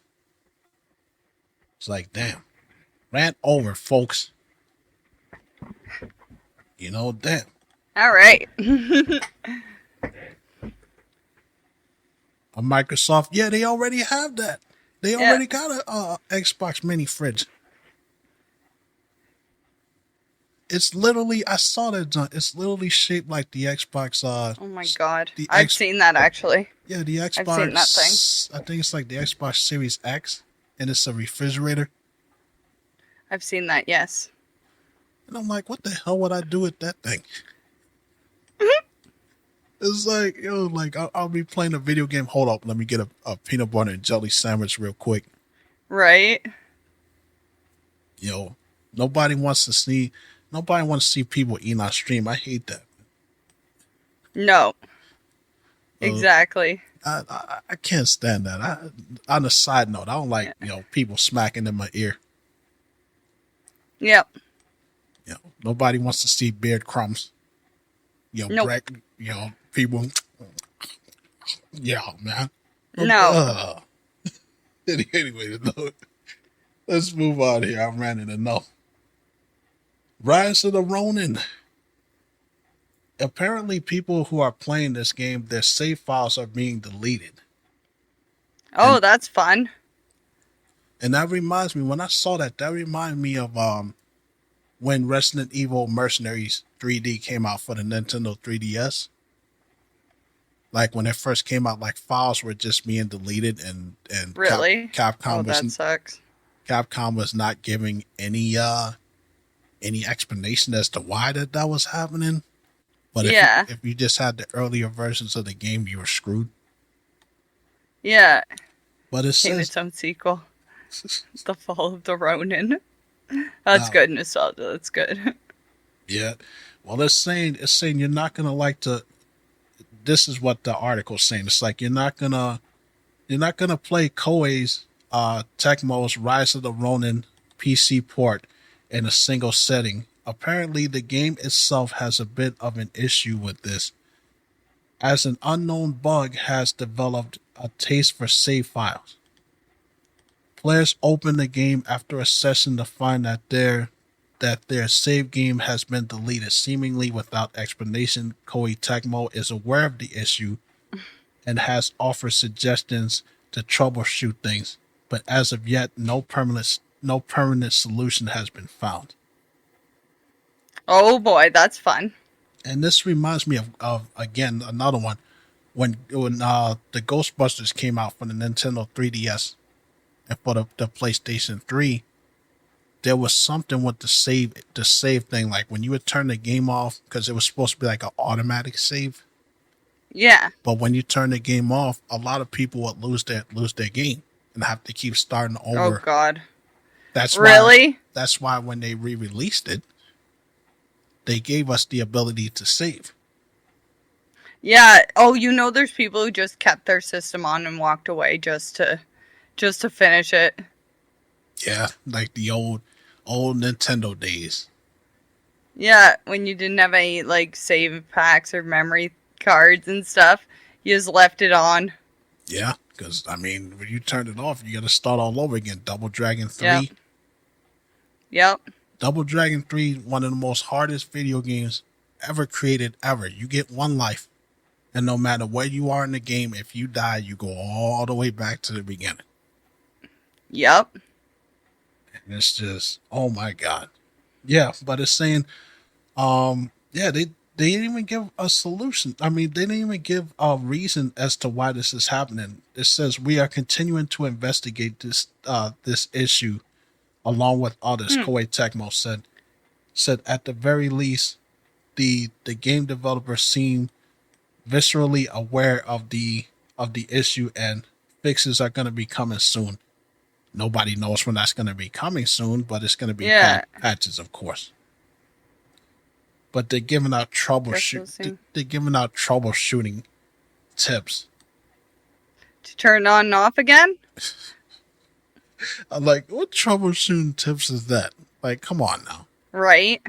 It's like, damn, rant over, folks. Damn. All right. A Microsoft, yeah, they already have that. They already got a Xbox mini fridge. It's literally, I saw that, John. It's literally shaped like the Xbox. Oh my god, I've seen that actually. Yeah, the Xbox. I've seen that thing. I think it's like the Xbox Series X, and it's a refrigerator. I've seen that, yes. And I'm like, what the hell would I do with that thing? It's like, I'll be playing a video game. Hold up, let me get a peanut butter and jelly sandwich real quick. Right. Nobody wants to see people eating on stream. I hate that. No. Exactly. I can't stand that. On a side note, I don't like, people smacking in my ear. Yep. Nobody wants to see beard crumbs. Nope. People. Yeah, man. No. Anyway, let's move on here. I'm ranting enough. Rise of the Ronin. Apparently, people who are playing this game, their save files are being deleted. Oh, that's fun. And that reminds me, when I saw that reminded me of when Resident Evil Mercenaries 3D came out for the Nintendo 3DS. Like when it first came out, like files were just being deleted, and really? Capcom that sucks. Capcom was not giving any explanation as to why that was happening. But if you just had the earlier versions of the game, you were screwed. Yeah. But it says its own sequel. The Fall of the Ronin. That's good, nostalgia. That's good. Yeah. Well, it's saying you're not gonna like to. This is what the article's saying. It's like you're not gonna play Koei's Tecmo's Rise of the Ronin PC port in a single setting. Apparently, the game itself has a bit of an issue with this, as an unknown bug has developed a taste for save files. Players open the game after a session to find that their save game has been deleted, seemingly without explanation. Koei Tecmo is aware of the issue and has offered suggestions to troubleshoot things, but as of yet, no permanent solution has been found. Oh boy, that's fun. And this reminds me of again another one when the Ghostbusters came out for the Nintendo 3DS and for the PlayStation 3. There was something with the save thing, like when you would turn the game off, because it was supposed to be like an automatic save. Yeah. But when you turn the game off, a lot of people would lose their game and have to keep starting over. Oh God. That's really? That's why when they re-released it, they gave us the ability to save. Yeah. Oh, there's people who just kept their system on and walked away just to finish it. Yeah, like the old Nintendo days. Yeah, when you didn't have any like save packs or memory cards and stuff, you just left it on. Yeah, because I mean, when you turn it off, you got to start all over again. Double Dragon 3. Yep. Double Dragon 3, one of the most hardest video games ever created ever. You get one life, and no matter where you are in the game, if you die, you go all the way back to the beginning. Yep. And it's just, oh my God. Yeah, but it's saying, they didn't even give a solution. I mean, they didn't even give a reason as to why this is happening. It says we are continuing to investigate this issue along with others. Koei Tecmo said at the very least, the game developers seem viscerally aware of the issue and fixes are going to be coming soon. Nobody knows when that's going to be coming soon, but it's going to be patches, of course. But they're giving out They're giving out troubleshooting tips to turn on and off again. I'm like, what troubleshooting tips is that? Like, come on now. Right.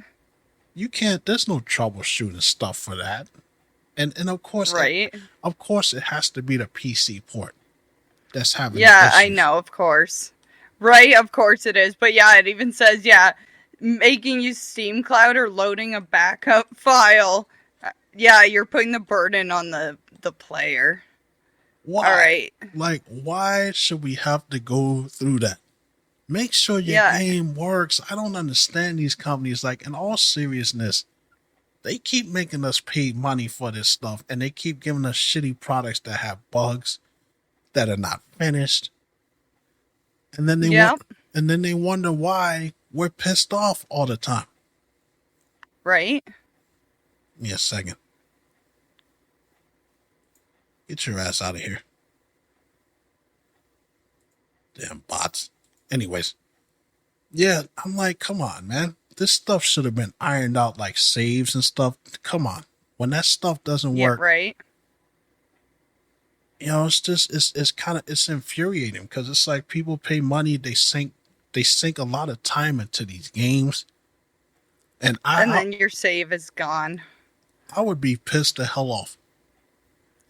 You can't. There's no troubleshooting stuff for that. And of course, right. Of course, it has to be the PC port that's having. Yeah, I know. Of course. Right. Of course it is. But yeah, it even says making use Steam Cloud or loading a backup file. Yeah, you're putting the burden on the player. Why? All right. Like, why should we have to go through that? Make sure your game works. I don't understand these companies. Like, in all seriousness, they keep making us pay money for this stuff, and they keep giving us shitty products that have bugs that are not finished. And then they wonder why we're pissed off all the time. Right. Give me a second. Get your ass out of here. Damn bots. Anyways. Yeah, I'm like, come on, man. This stuff should have been ironed out, like saves and stuff. Come on. When that stuff doesn't work. Right. It's just, it's infuriating because it's like people pay money. They sink a lot of time into these games. And then your save is gone. I would be pissed the hell off.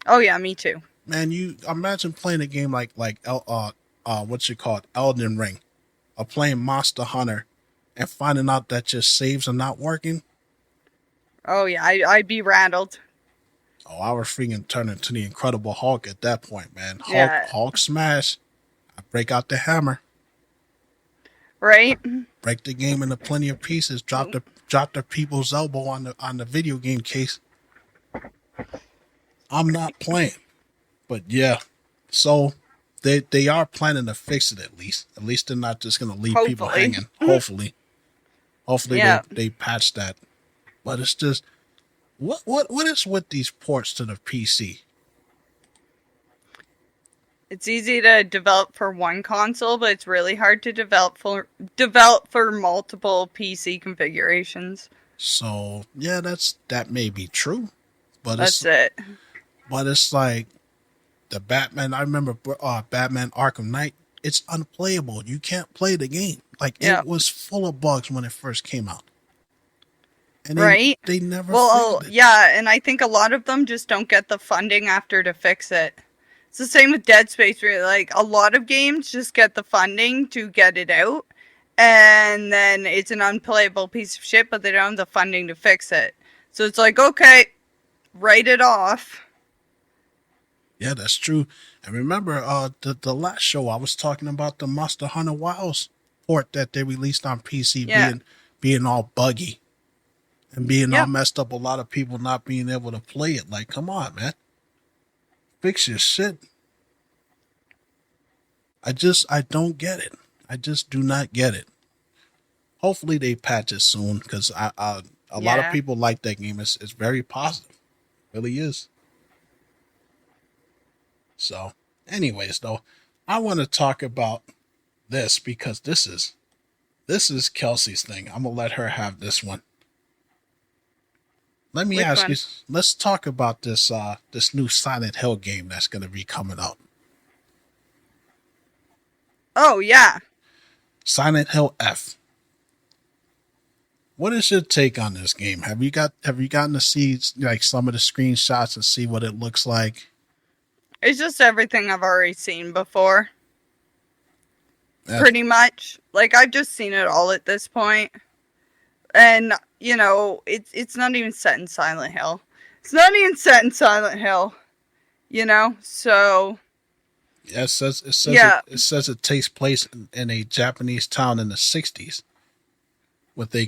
Oh yeah, me too. Man, you imagine playing a game like what's it called, Elden Ring, or playing Monster Hunter, and finding out that your saves are not working. Oh yeah, I'd be rattled. Oh, I was freaking turn into the Incredible Hulk at that point, man. Hulk smash. I break out the hammer. Right. Break the game into plenty of pieces. Drop the people's elbow on the video game case. I'm not playing. But yeah. So they are planning to fix it at least. At least they're not just gonna leave people hanging. Hopefully. They patch that. But it's just what is with these ports to the PC? It's easy to develop for one console, but it's really hard to develop for multiple PC configurations. So yeah, that may be true, but that's it. But it's like the Batman. I remember Batman Arkham Knight. It's unplayable. You can't play the game. Like Yeah. it was full of bugs when it first came out. And Right? they never Well, fixed it. yeah, and I think a lot of them just don't get the funding after to fix it. It's the same with Dead Space, where like a lot of games just get the funding to get it out, and then it's an unplayable piece of shit, but they don't have the funding to fix it. So it's like, okay, write it off. Yeah, that's true. And remember, the last show I was talking about the Monster Hunter Wilds port that they released on PC being all buggy and being all messed up. A lot of people not being able to play it. Like, come on, man, fix your shit. I don't get it. I just do not get it. Hopefully they patch it soon because a lot of people like that game. It's very positive, really is. So, anyways, though, I want to talk about this because this is Kelsey's thing. I'm gonna let her have this one. Let me ask you. Let's talk about this this new Silent Hill game that's gonna be coming out. Oh yeah, Silent Hill F. What is your take on this game? Have you gotten to see like some of the screenshots and see what it looks like? it's just everything I've already seen before. Pretty much. Like, I've just seen it all at this point. And, you know, it's not even set in Silent Hill. It's not even set in Silent Hill. You know? So... Yeah, it says it takes place in a Japanese town in the 60s with a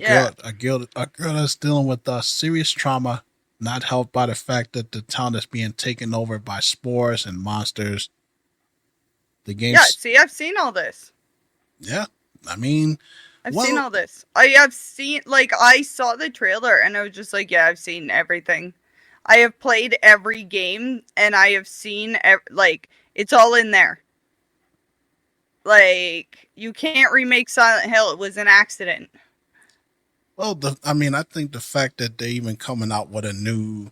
girl that's dealing with serious trauma, not helped by the fact that the town is being taken over by spores and monsters. The game. Yeah, see, I've seen all this. Yeah, I mean, I've seen all this. I have seen, like, I saw the trailer and I was just like, yeah, I've seen everything. I have played every game and I have seen, like, it's all in there. Like, you can't remake Silent Hill. It was an accident. Well, I think the fact that they're even coming out with a new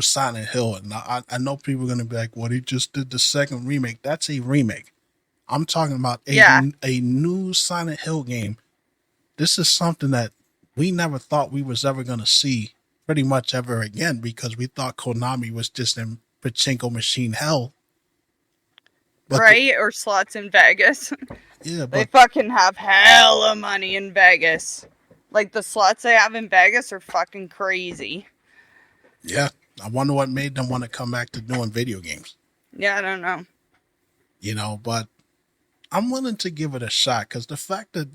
Silent Hill, and I know people are going to be like, well, he just did the second remake. That's a remake. I'm talking about a new Silent Hill game. This is something that we never thought we was ever going to see pretty much ever again because we thought Konami was just in pachinko machine hell. But right? Or slots in Vegas. Yeah, but they fucking have hella money in Vegas. Like, the slots they have in Vegas are fucking crazy. Yeah. I wonder what made them want to come back to doing video games. Yeah, I don't know. You know, but I'm willing to give it a shot because the fact that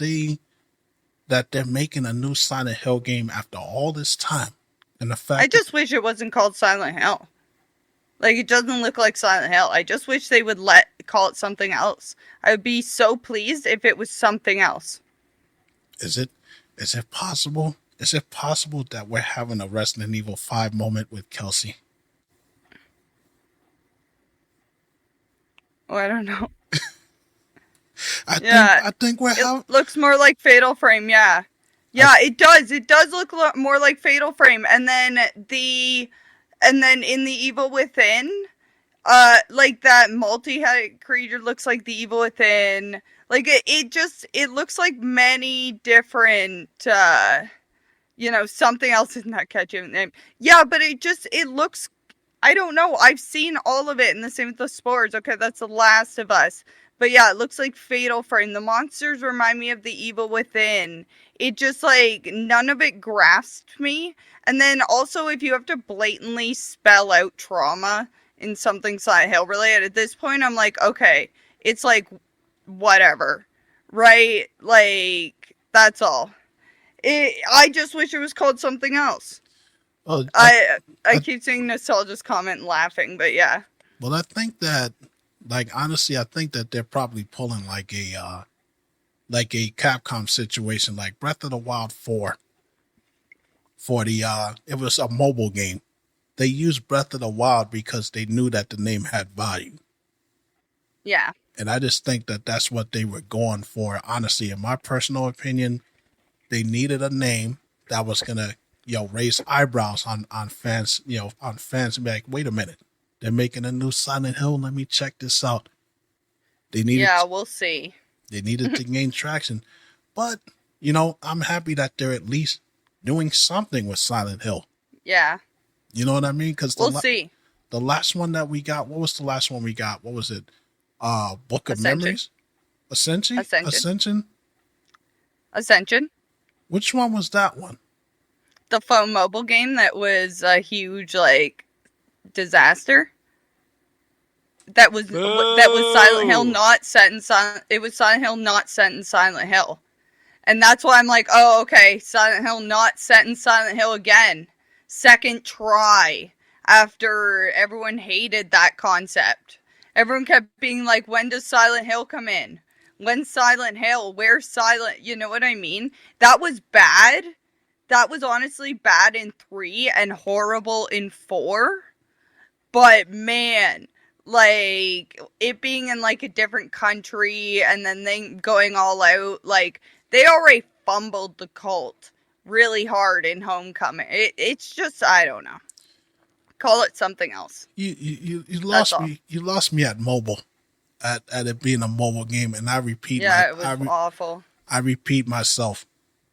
they're making a new Silent Hill game after all this time, and the fact I just wish it wasn't called Silent Hill. Like, it doesn't look like Silent Hill. I just wish they would call it something else. I would be so pleased if it was something else. Is it possible? Is it possible that we're having a Resident Evil 5 moment with Kelsey? Oh, I don't know. I think we're having... It looks more like Fatal Frame, yeah. Yeah, it does. It does look more like Fatal Frame. And then in The Evil Within, like that multi-headed creature looks like The Evil Within. Like, it looks like many different, something else is not catching the name. Yeah, but it looks, I don't know. I've seen all of it, and the same with the spores. Okay, that's The Last of Us. But yeah, it looks like Fatal Frame. The monsters remind me of The Evil Within. It just, like, none of it grasped me. And then also, if you have to blatantly spell out trauma in something Silent Hill related, at this point, I'm like, okay, it's like, whatever, right? Like, that's all. I just wish it was called something else. Oh, I keep saying nostalgia's comment and laughing, but yeah. Well, I think that, like, honestly, I think that they're probably pulling like a Capcom situation, like Breath of the Wild 4. For the it was a mobile game. They used Breath of the Wild because they knew that the name had value. Yeah. And I just think that that's what they were going for. Honestly, in my personal opinion, they needed a name that was gonna, raise eyebrows on fans, on fans and be like, wait a minute, they're making a new Silent Hill. Let me check this out. We'll see. They needed to gain traction. But, I'm happy that they're at least doing something with Silent Hill. Yeah. You know what I mean? Because We'll see. The last one that we got, what was the last one we got? What was it? Book of Ascension. Memories? Ascension? Ascension. Which one was that one? The phone mobile game that was a huge, like, disaster. That was Silent Hill not set in Silent. It was Silent Hill not set in Silent Hill, and that's why I'm like, oh, okay, Silent Hill not set in Silent Hill again. Second try after everyone hated that concept. Everyone kept being like, when does Silent Hill come in? When's Silent Hill? Where's Silent? You know what I mean? That was bad. That was honestly bad in 3 and horrible in 4. But man, like, it being in like a different country and then they going all out, like, they already fumbled the cult really hard in Homecoming. It's just, I don't know. Call it something else. You lost me. You lost me at mobile, at it being a mobile game, and I repeat. Yeah, it was awful. I repeat myself.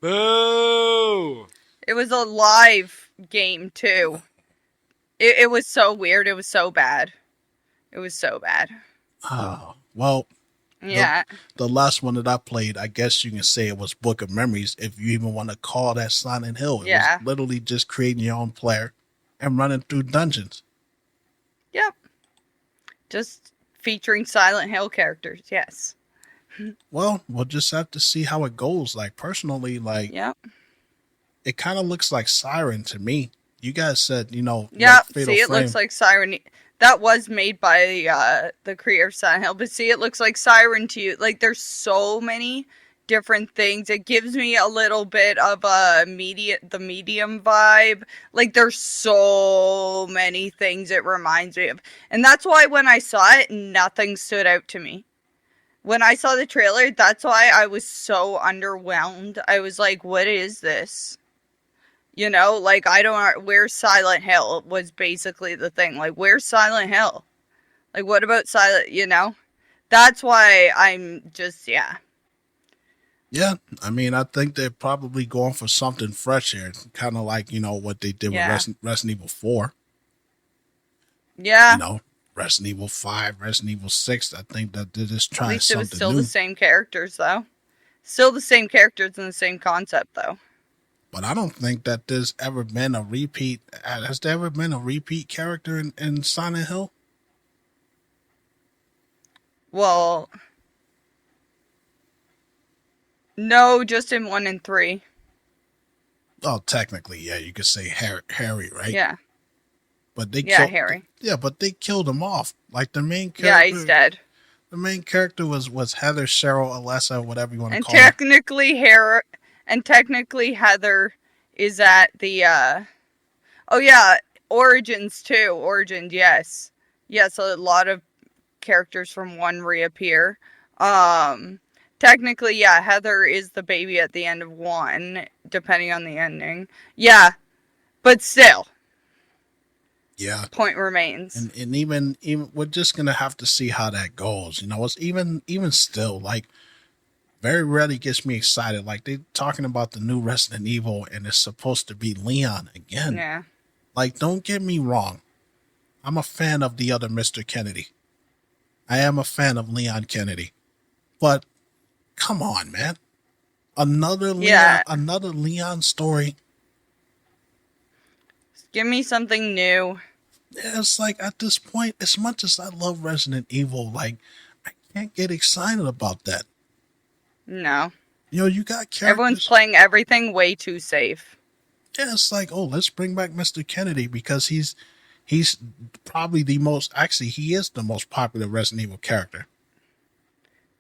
Boo! It was a live game too. It was so weird. It was so bad. It was so bad. Oh, well. Yeah. The last one that I played, I guess you can say it was Book of Memories, if you even want to call that Silent Hill. It was literally just creating your own player and running through dungeons. Yep. Just featuring Silent Hill characters, yes. Well, we'll just have to see how it goes. Like, personally, like, it kind of looks like Siren to me. You guys said, Yeah, like Fatal see, it Frame. looks like Siren. That was made by the creator of Silent Hill, but see, it looks like Siren to you. Like, there's so many different things. It gives me a little bit of the medium vibe. Like, there's so many things it reminds me of. And that's why when I saw it, nothing stood out to me. When I saw the trailer, that's why I was so underwhelmed. I was like, what is this? You know, like, I don't, where's Silent Hill was basically the thing. Like, where's Silent Hill? Like, what about Silent, That's why I'm just, Yeah, I mean, I think they're probably going for something fresh here. Kind of like, what they did with Resident Evil 4. Yeah. Resident Evil 5, Resident Evil 6. I think that they're just At trying least it something was still new. the same characters, though. Still the same characters and the same concept, though. But I don't think that there's ever been a repeat. Has there ever been a repeat character in Silent Hill? Well, no, just in 1 and 3. Oh, technically, yeah, you could say Harry, right? Yeah. But they Harry. Yeah, but they killed him off. Like, the main character. Yeah, he's dead. The main character was Heather, Cheryl, Alessa, whatever you want to call her. And technically Heather is at the Origins too. Origins, yes. Yes, a lot of characters from 1 reappear. Technically, yeah, Heather is the baby at the end of 1, depending on the ending. Yeah. But still. Yeah. Point remains. And even we're just gonna have to see how that goes. It's even still, like, very rarely gets me excited. Like, they're talking about the new Resident Evil and it's supposed to be Leon again. Yeah. Like, don't get me wrong. I'm a fan of the other Mr. Kennedy. I am a fan of Leon Kennedy. But come on, man. Another Leon story. Give me something new. Yeah, it's like, at this point, as much as I love Resident Evil, like, I can't get excited about that. No. You got characters. Everyone's playing everything way too safe. Yeah, it's like, oh, let's bring back Mr. Kennedy because he's probably he is the most popular Resident Evil character.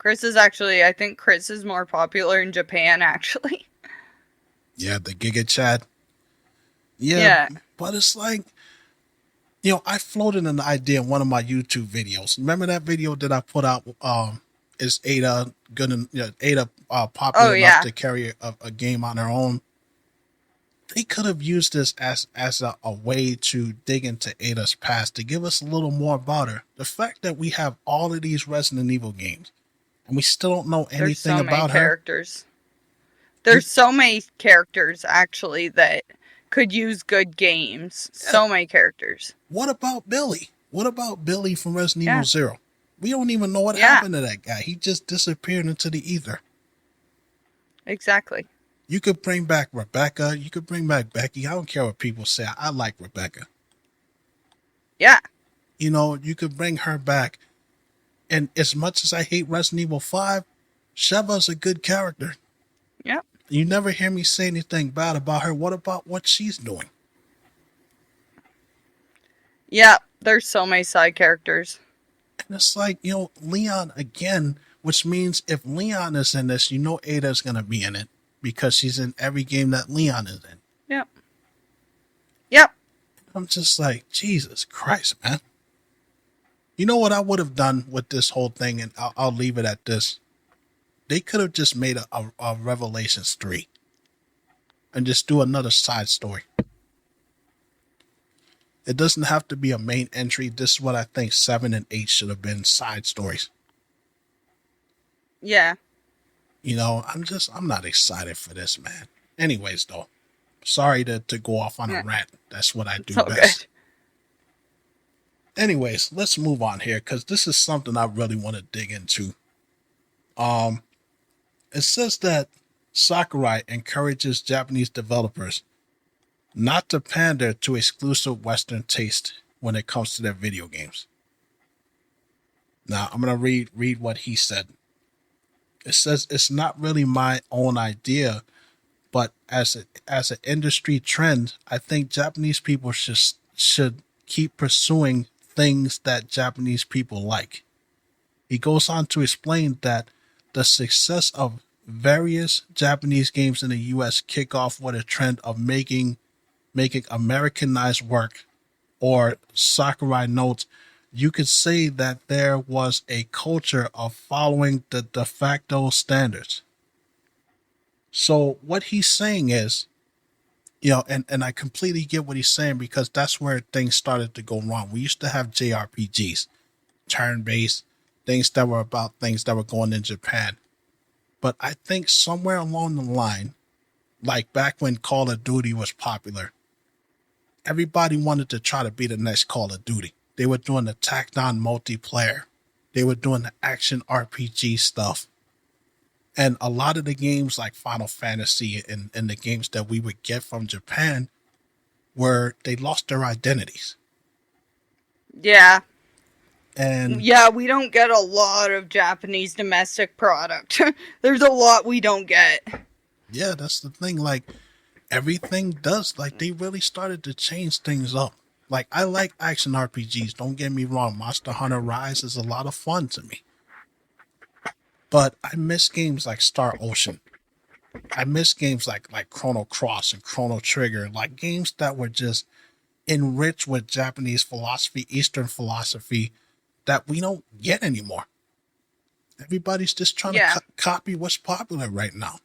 I think Chris is more popular in Japan, actually. Yeah, the Giga Chad. Yeah. But it's like, I floated an idea in one of my YouTube videos. Remember that video that I put out? Is Ada popular enough to carry a game on her own? They could have used this as a way to dig into Ada's past, to give us a little more about her. The fact that we have all of these Resident Evil games and we still don't know anything about her. Characters. There's so many characters actually that could use good games. Yeah. So many characters. What about Billy? What about Billy from Resident Yeah. Evil 0? We don't even know what Yeah. happened to that guy. He just disappeared into the ether. Exactly. You could bring back Rebecca. You could bring back Becky. I don't care what people say. I like Rebecca. Yeah. You know, you could bring her back. And as much as I hate Resident Evil 5, Sheva's a good character. Yep. You never hear me say anything bad about her. What about what she's doing? Yeah. There's so many side characters. And it's like, you know, Leon again, which means if Leon is in this, you know Ada's going to be in it because she's in every game that Leon is in. Yep. Yep. I'm just like, Jesus Christ, man. You know what I would have done with this whole thing, and I'll leave it at this. They could have just made a Revelations 3 and just do another side story. It doesn't have to be a main entry. This is what I think 7 and 8 should have been, side stories. Yeah. You know, I'm not excited for this, man. Anyways, though, sorry to go off on a rant. That's what I do So best. good. Anyways, let's move on here because this is something I really want to dig into. It says that Sakurai encourages Japanese developers not to pander to exclusive Western taste when it comes to their video games. Now, I'm going to read what he said. It says, it's not really my own idea, but as an industry trend, I think Japanese people should keep pursuing things that Japanese people like. He goes on to explain that the success of various Japanese games in the US kick off with a trend of making Americanized work, or Sakurai notes, you could say that there was a culture of following the de facto standards. So what he's saying is, you know, and I completely get what he's saying because that's where things started to go wrong. We used to have JRPGs, turn-based, things that were about things that were going in Japan. But I think somewhere along the line, like back when Call of Duty was popular, everybody wanted to try to be the next Call of Duty. They were doing the tacked on multiplayer. They were doing the action RPG stuff. And a lot of the games like Final Fantasy and the games that we would get from Japan they lost their identities. Yeah. And yeah, we don't get a lot of Japanese domestic product. There's a lot we don't get. Yeah, that's the thing. Like, everything does. Like, they really started to change things up. Like, I like action RPGs. Don't get me wrong. Monster Hunter Rise is a lot of fun to me. But I miss games like Star Ocean. I miss games like Chrono Cross and Chrono Trigger. Like, games that were just enriched with Japanese philosophy, Eastern philosophy, that we don't get anymore. Everybody's just trying to copy what's popular right now.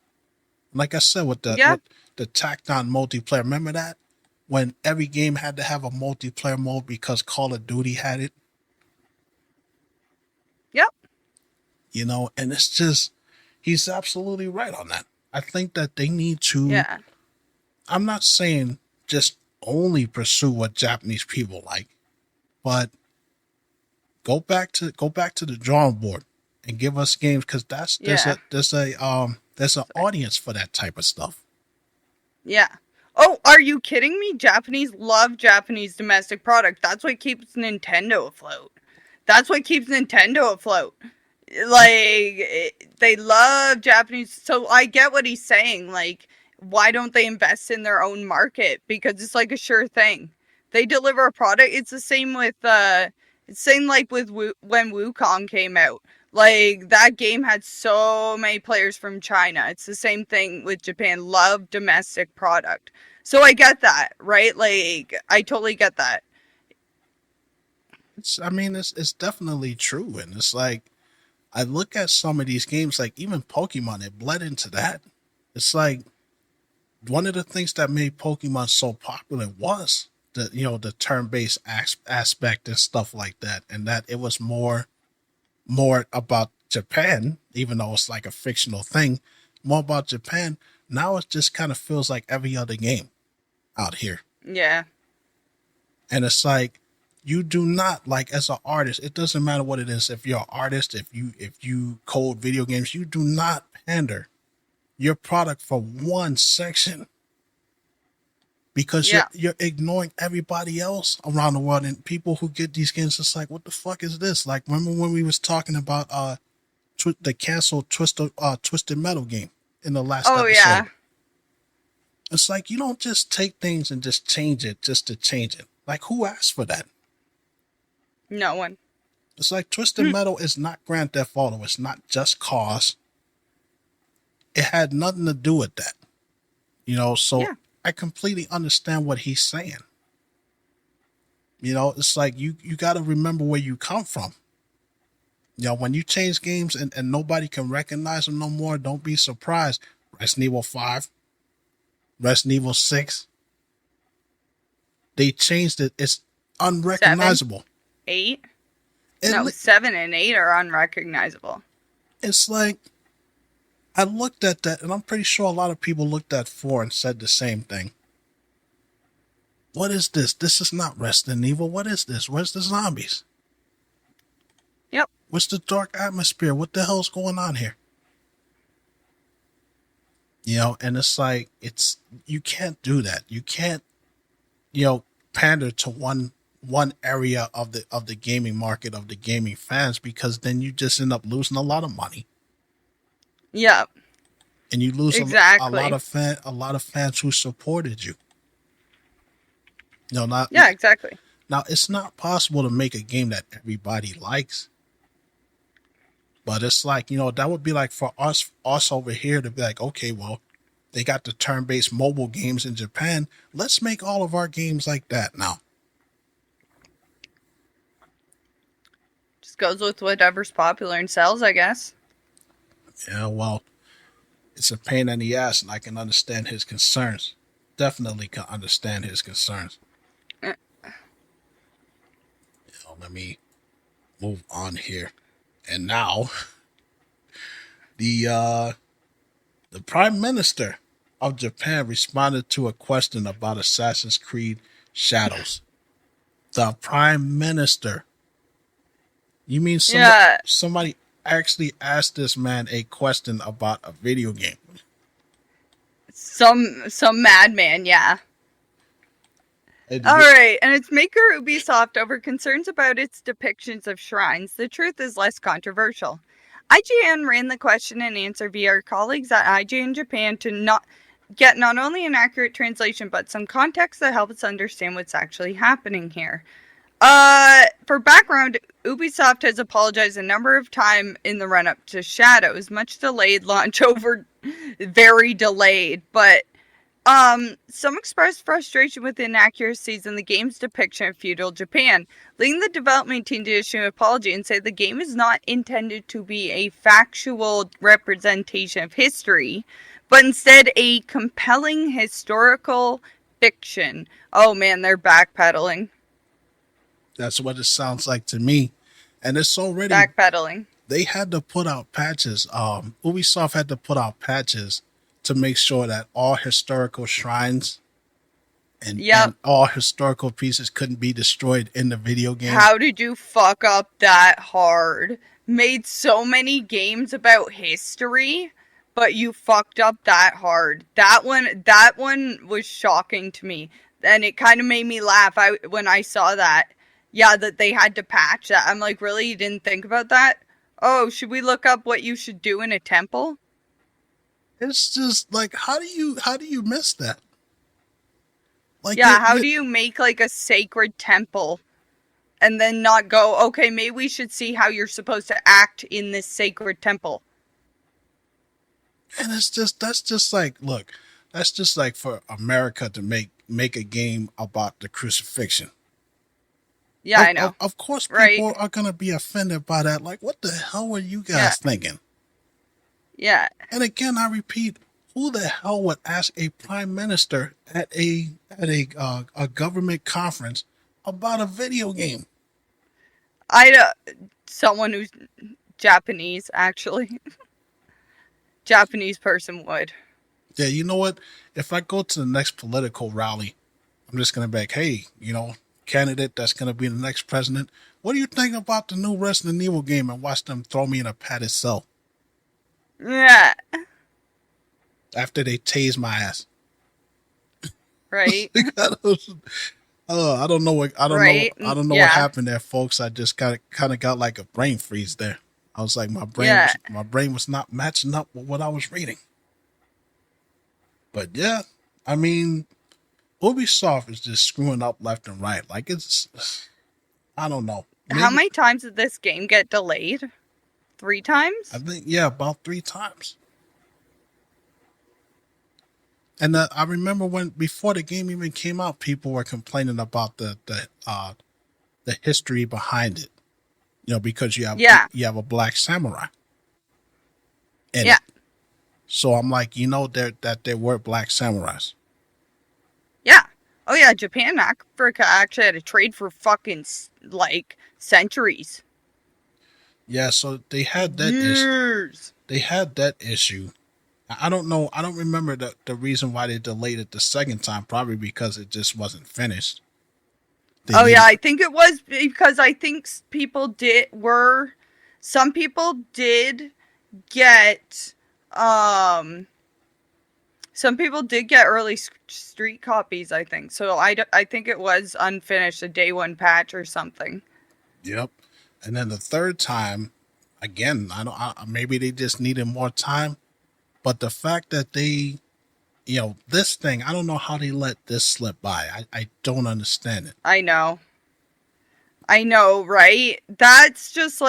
Like I said, with the tacked on multiplayer, remember that? When every game had to have a multiplayer mode because Call of Duty had it? Yep. You know, and it's just, he's absolutely right on that. I think that they need to, Yeah. I'm not saying just only pursue what Japanese people like, but go back to the drawing board and give us games, because there's an audience for that type of stuff. Yeah. Oh, are you kidding me? Japanese love Japanese domestic product. That's what keeps Nintendo afloat. Like, they love Japanese. So I get what he's saying. Like, why don't they invest in their own market? Because it's like a sure thing. They deliver a product. It's the same with, when Wukong came out. Like, that game had so many players from China. It's the same thing with Japan. Love domestic product. So I get that, right? Like, I totally get that. It's definitely true. And it's like, I look at some of these games, like even Pokemon, it bled into that. It's like, one of the things that made Pokemon so popular was the turn-based aspect and stuff like that. And that it was more about Japan, even though it's like a fictional thing, more about Japan Now it just kind of feels like every other game out here. Yeah. And it's like, you do not, like, as an artist, it doesn't matter what it is. If you're an artist, if you code video games, you do not pander your product for one section, because you're ignoring everybody else around the world. And people who get these games, it's like, what the fuck is this? Like, remember when we was talking about the canceled Twisted Metal game in the last episode? Yeah. It's like, you don't just take things and just change it just to change it. Like, who asked for that? No one. It's like Twisted Metal is not Grand Theft Auto. It's not Just Cause. It had nothing to do with that. So I completely understand what he's saying. It's like, you got to remember where you come from. When you change games and nobody can recognize them no more, don't be surprised. Resident Evil 5, Resident Evil 6, they changed it. It's unrecognizable. 7, 8? No, 7 and 8 are unrecognizable. It's like, I looked at that, and I'm pretty sure a lot of people looked at 4 and said the same thing. What is this? This is not Resident Evil. What is this? Where's the zombies? Yep. What's the dark atmosphere? What the hell's going on here? And it's like, you can't do that. You can't, pander to one area of the gaming market, of the gaming fans, because then you just end up losing a lot of money. Yep. And you lose a lot of fans who supported you. Exactly. Now, it's not possible to make a game that everybody likes. But it's like, that would be like for us over here to be like, okay, well, they got the turn-based mobile games in Japan. Let's make all of our games like that now. Just goes with whatever's popular and sells, I guess. Yeah, well, it's a pain in the ass, and I can understand his concerns. Definitely can understand his concerns. Let me move on here. And now, the Prime Minister of Japan responded to a question about Assassin's Creed Shadows. The Prime Minister. You mean somebody actually asked this man a question about a video game? Some madman, yeah. Alright, and it's maker Ubisoft over concerns about its depictions of shrines. The truth is less controversial. IGN ran the question and answer via our colleagues at IGN Japan to get not only an accurate translation, but some context that helps us understand what's actually happening here. For background, Ubisoft has apologized a number of times in the run-up to Shadows. Much delayed launch very delayed, but some expressed frustration with inaccuracies in the game's depiction of feudal Japan, leading the development team to issue an apology and say the game is not intended to be a factual representation of history, but instead a compelling historical fiction. Oh man, they're backpedaling. That's what it sounds like to me. And it's already backpedaling. They had to put out patches. Ubisoft had to put out patches to make sure that all historical shrines and all historical pieces couldn't be destroyed in the video game. How did you fuck up that hard? Made so many games about history, but you fucked up that hard. That one was shocking to me. And it kind of made me laugh when I saw that. Yeah, that they had to patch that. I'm like, really? You didn't think about that? Oh, should we look up what you should do in a temple? It's just like, how do you miss that? Like, how do you make like a sacred temple and then not go, okay, maybe we should see how you're supposed to act in this sacred temple? And that's just like for America to make a game about the crucifixion. Yeah, I know. Of course people are going to be offended by that. Like, what the hell were you guys thinking? Yeah. And again, I repeat, who the hell would ask a prime minister at a government conference about a video game? Someone who's Japanese, actually. Japanese person would. Yeah, you know what? If I go to the next political rally, I'm just gonna be like, hey, candidate that's gonna be the next president. What do you think about the new Resident Evil game? And watch them throw me in a padded cell Yeah. after they tase my ass. Right. I don't know what Right. I don't know what happened there, folks. I just kind of got like a brain freeze there. I was like, my brain was not matching up with what I was reading. But yeah, I mean, Ubisoft is just screwing up left and right. Like I don't know. How many times did this game get delayed? 3 times? I think, about 3 times. And I remember before the game even came out, people were complaining about the history behind it. Because you have a black samurai. In it. So I'm like, that there were black samurais. Yeah. Oh yeah, Japan and Africa actually had a trade for fucking centuries. Yeah, so they had that issue. They had that issue. I don't know. I don't remember the reason why they delayed it the second time. Probably because it just wasn't finished. I think it was because I think some people did get early street copies, I think. So I think it was unfinished, a day 1 patch or something. Yep. And then the third time, again, maybe they just needed more time. But the fact that they, this thing, I don't know how they let this slip by. I don't understand it. I know, right? That's just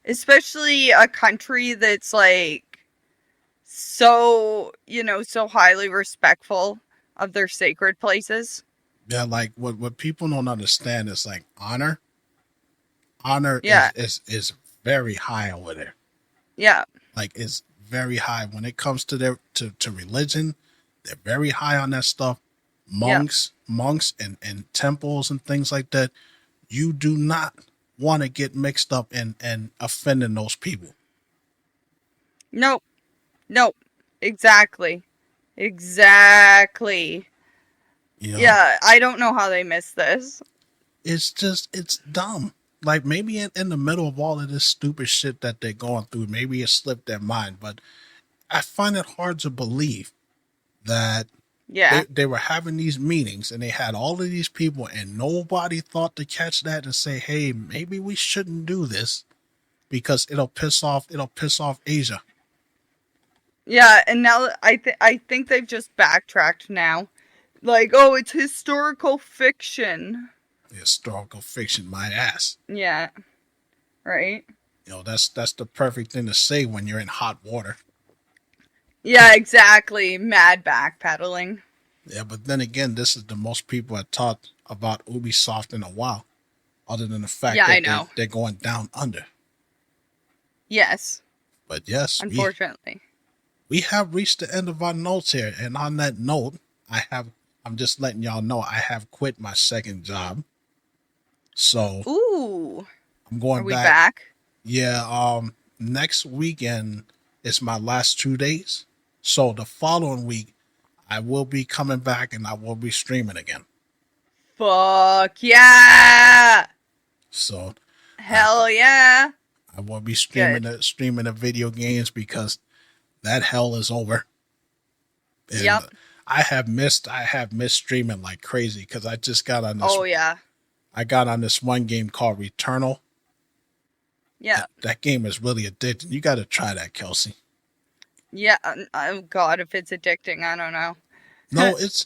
especially a country that's so highly respectful of their sacred places. Yeah, like what people don't understand is honor. Honor is very high over there. Yeah. It's very high when it comes to to religion. They're very high on that stuff. Monks and temples and things like that. You do not want to get mixed up and offending those people. Nope. Exactly. Yeah, I don't know how they missed this. It's dumb. Like, maybe in the middle of all of this stupid shit that they're going through, maybe it slipped their mind. But I find it hard to believe that they were having these meetings and they had all of these people and nobody thought to catch that and say, hey, maybe we shouldn't do this because it'll piss off Asia. Yeah, and now I think they've just backtracked now. It's historical fiction. Historical fiction, my ass. Yeah. Right? That's the perfect thing to say when you're in hot water. Yeah, exactly. Mad backpedaling. Yeah, but then again, this is the most people have talked about Ubisoft in a while, other than the fact that they're going down under. Yes. But yes, unfortunately. We have reached the end of our notes here. And on that note, I'm just letting y'all know I have quit my second job. So ooh, I'm going back. Are we back? Yeah, next weekend is my last 2 days. So the following week I will be coming back and I will be streaming again. Fuck yeah. So hell yeah. I will be streaming the video games because that hell is over. And yep. I have missed streaming like crazy because I just got on this. Oh yeah. I got on this one game called Returnal. Yeah. That game is really addicting. You got to try that, Kelsey. Yeah. Oh God, if it's addicting, I don't know. No, it's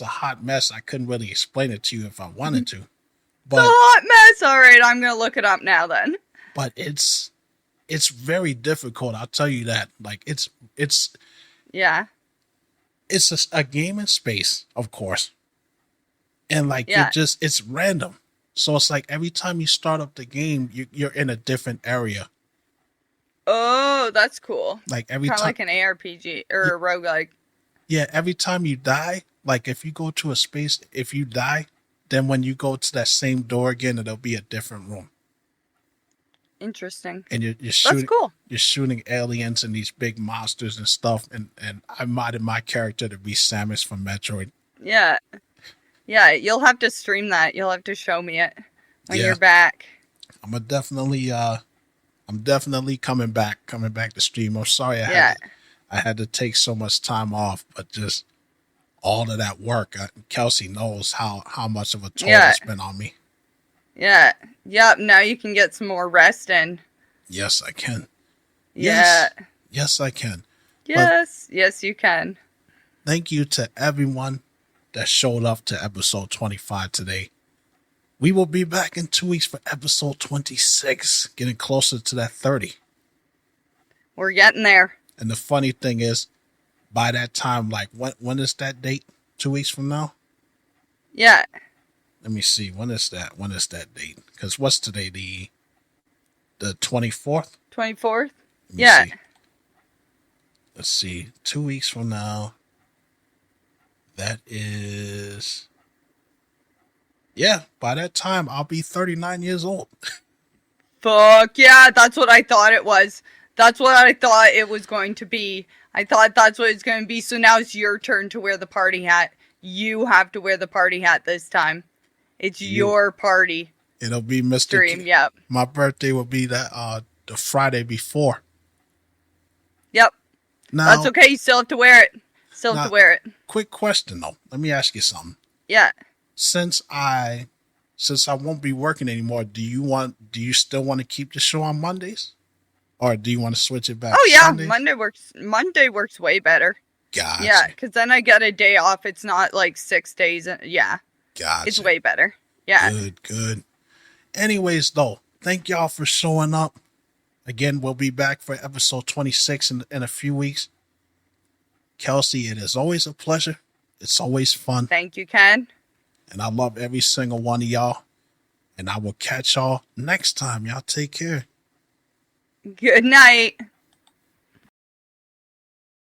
a hot mess. I couldn't really explain it to you if I wanted to. But it's a hot mess. All right, I'm gonna look it up now then. But it's very difficult. I'll tell you that. It's yeah. It's a game in space, of course. And it's random. So it's like every time you start up the game, you're in a different area. Oh, that's cool. Like every time, kind of like an ARPG or a roguelike. Yeah, every time you die, like if you go to a space, if you die, then when you go to that same door again, it'll be a different room. Interesting. And you're That's shooting cool. you're shooting aliens and these big monsters and stuff. And I modded my character to be Samus from Metroid. Yeah. Yeah, you'll have to stream that. You'll have to show me it when Yeah. you're back. I'm definitely coming back to stream. I'm sorry I had to take so much time off, but just all of that work. Kelsey knows how much of a toll it's been on me. Yeah. Yep. Now you can get some more rest in. Yes, I can. Yeah. Yes, I can. Yes. Yes, you can. Thank you to everyone that showed up to episode 25 today. We will be back in 2 weeks for episode 26, getting closer to that 30. We're getting there. And the funny thing is, by that time, like, when is that date? 2 weeks from now? Yeah. Let me see. When is that? When is that date? Because what's today? The 24th? 24th? Yeah. See. Let's see. 2 weeks from now. That is... Yeah, by that time, I'll be 39 years old. Fuck yeah, that's what I thought it was. That's what I thought it was going to be. I thought that's what it's going to be. So now it's your turn to wear the party hat. You have to wear the party hat this time. It's your party. It'll be Mr. Stream, yep. My birthday will be the Friday before. Yep. Now, That's okay. You still have to wear it. Still have to wear it. Quick question though. Let me ask you something. Yeah. Since I won't be working anymore, do you still want to keep the show on Mondays? Or do you want to switch it back? Oh yeah, Sundays? Monday works way better. Gotcha. Yeah, because then I get a day off. It's not like 6 days. Yeah. Gotcha. It's way better. Yeah. Good. Anyways, though, thank y'all for showing up. Again, we'll be back for episode 26 in a few weeks. Kelsey, it is always a pleasure. It's always fun. Thank you, Ken. And I love every single one of y'all. And I will catch y'all next time. Y'all take care. Good night.